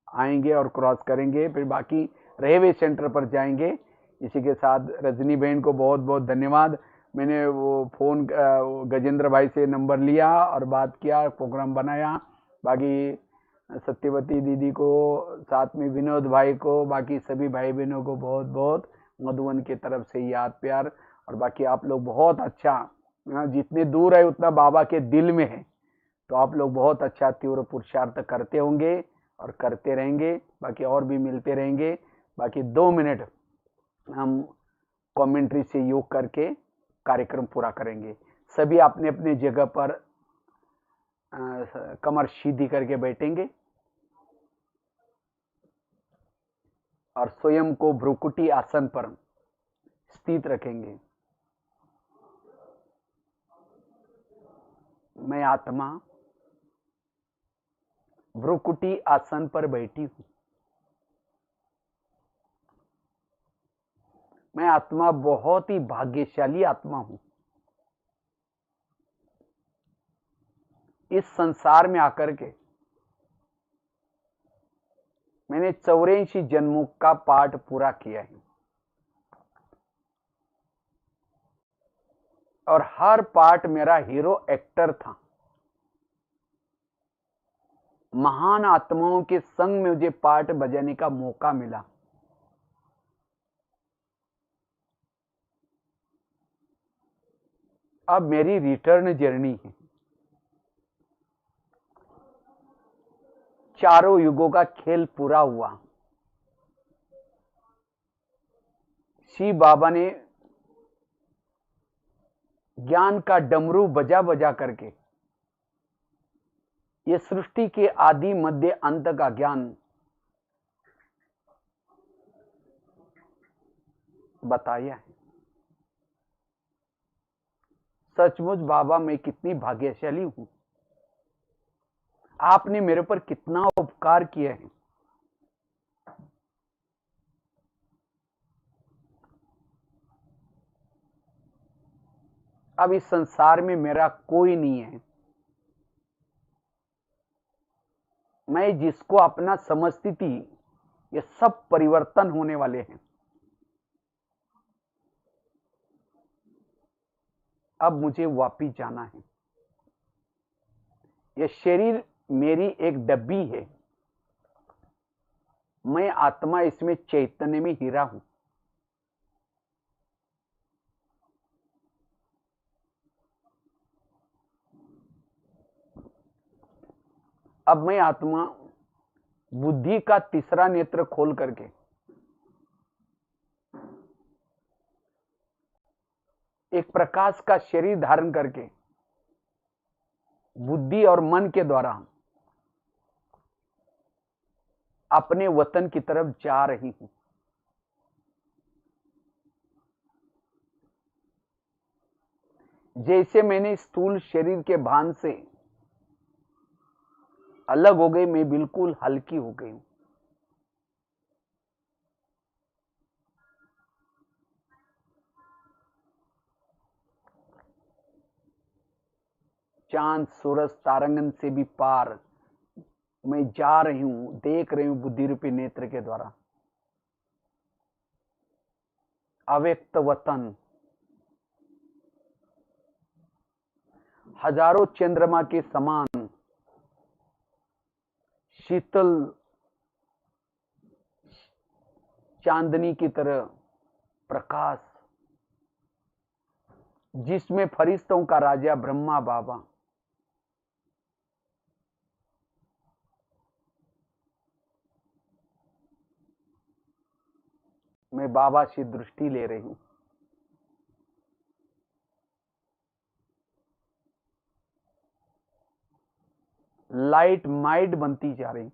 आएंगे और क्रॉस करेंगे, फिर बाकी रहे हुए सेंटर पर जाएंगे। इसी के साथ रजनी बहन को बहुत बहुत धन्यवाद। मैंने वो फोन गजेंद्र भाई से नंबर लिया और बात किया, प्रोग्राम बनाया। बाकी सत्यवती दीदी को, साथ में विनोद भाई को, बाकी सभी भाई बहनों को बहुत बहुत मधुबन की तरफ से याद प्यार। और बाकी आप लोग बहुत अच्छा, जितने दूर है उतना बाबा के दिल में है। तो आप लोग बहुत अच्छा तीव्र पुरुषार्थ करते होंगे और करते रहेंगे। बाकी और भी मिलते रहेंगे। बाकी 2 मिनट हम कमेंट्री से योग करके कार्यक्रम पूरा करेंगे। सभी अपने अपने जगह पर कमर सीधी करके बैठेंगे और स्वयं को भ्रुकुटी आसन पर स्थित रखेंगे। मैं आत्मा भ्रुकुटी आसन पर बैठी हूं। मैं आत्मा बहुत ही भाग्यशाली आत्मा हूं। इस संसार में आकर के मैंने 84 जन्मों का पाठ पूरा किया है, और हर पार्ट मेरा हीरो एक्टर था। महान आत्माओं के संग में मुझे पार्ट बजाने का मौका मिला। अब मेरी रिटर्न जर्नी है। चारों युगों का खेल पूरा हुआ। शिव बाबा ने ज्ञान का डमरू बजा बजा करके ये सृष्टि के आदि मध्य अंत का ज्ञान बताया है। सचमुच बाबा, मैं कितनी भाग्यशाली हूं। आपने मेरे पर कितना उपकार किया है। अब इस संसार में मेरा कोई नहीं है। मैं जिसको अपना समझती थी, ये सब परिवर्तन होने वाले हैं। अब मुझे वापिस जाना है। यह शरीर मेरी एक डब्बी है। मैं आत्मा इसमें चैतन्य में हीरा हूं। अब मैं आत्मा बुद्धि का तीसरा नेत्र खोल करके एक प्रकाश का शरीर धारण करके बुद्धि और मन के द्वारा अपने वतन की तरफ जा रही हूं। जैसे मैंने स्थूल शरीर के भान से अलग हो गई, मैं बिल्कुल हल्की हो गई हूं। चांद सूरज तारंगन से भी पार मैं जा रही हूं, देख रही हूं बुद्धि रूपी नेत्र के द्वारा। अव्यक्त वतन, हजारों चंद्रमा के समान शीतल चांदनी की तरह प्रकाश, जिसमें फरिश्तों का राजा ब्रह्मा बाबा, मैं बाबा से दृष्टि ले रही हूं। लाइट माइट बनती जा रही।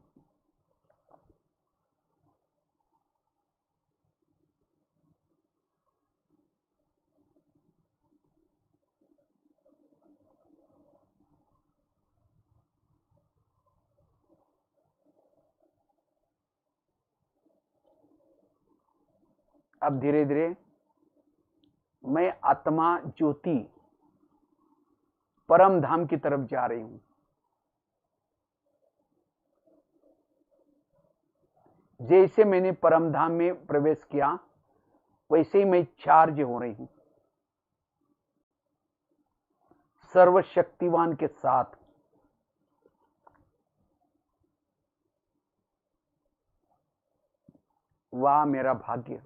अब धीरे धीरे मैं आत्मा ज्योति परम धाम की तरफ जा रही हूं। जैसे मैंने परम धाम में प्रवेश किया, वैसे ही मैं चार्ज हो रही हूं सर्वशक्तिवान के साथ। वाह मेरा भाग्य,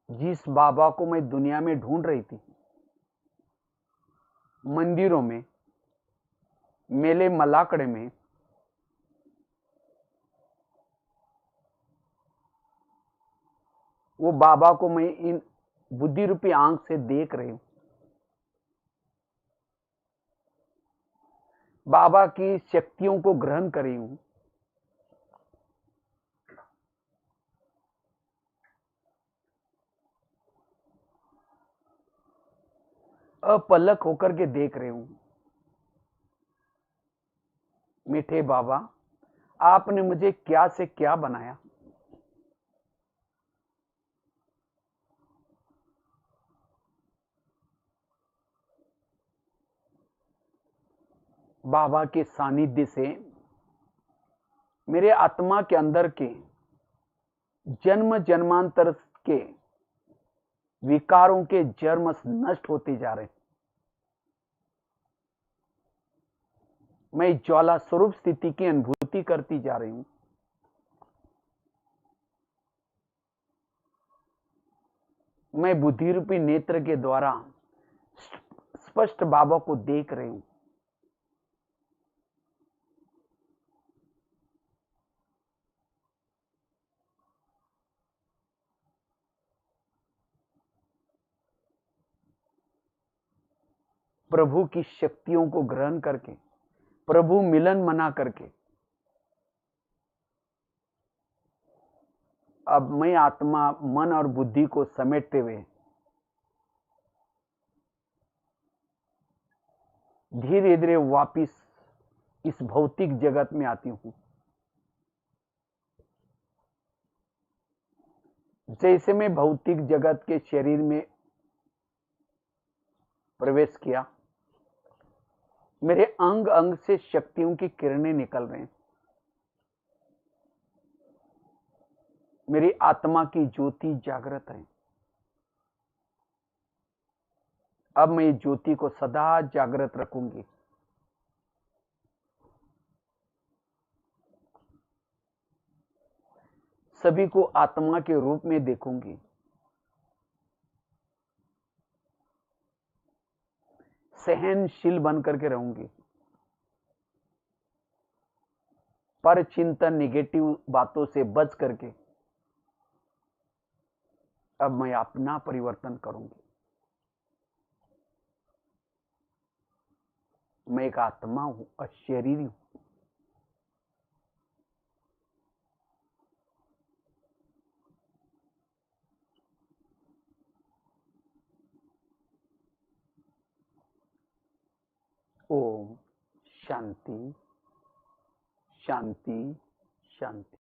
जिस बाबा को मैं दुनिया में ढूंढ रही थी, मंदिरों में, मेले मलाकड़े में, वो बाबा को मैं इन बुद्धि रूपी आंख से देख रही हूं। बाबा की शक्तियों को ग्रहण कर रही हूं। अपलक होकर के देख रही हूं। मीठे बाबा, आपने मुझे क्या से क्या बनाया। बाबा के सानिध्य से मेरे आत्मा के अंदर के जन्म जन्मांतर के विकारों के जन्म नष्ट होते जा रहे। मैं ज्वाला स्वरूप स्थिति की अनुभूति करती जा रही हूं। मैं बुद्धि रूपी नेत्र के द्वारा स्पष्ट बाबा को देख रही हूं। प्रभु की शक्तियों को ग्रहण करके, प्रभु मिलन मना करके, अब मैं आत्मा, मन और बुद्धि को समेटते हुए धीरे धीरे वापिस इस भौतिक जगत में आती हूं। जैसे मैं भौतिक जगत के शरीर में प्रवेश किया, मेरे अंग अंग से शक्तियों की किरणें निकल रही हैं। मेरी आत्मा की ज्योति जागृत है। अब मैं इस ज्योति को सदा जागृत रखूंगी। सभी को आत्मा के रूप में देखूंगी। सहनशील बनकर के रहूंगी। पर चिंतन निगेटिव बातों से बच करके अब मैं अपना परिवर्तन करूंगी। मैं एक आत्मा हूं, अशरीरी हूं। ओम शांति शांति शांति।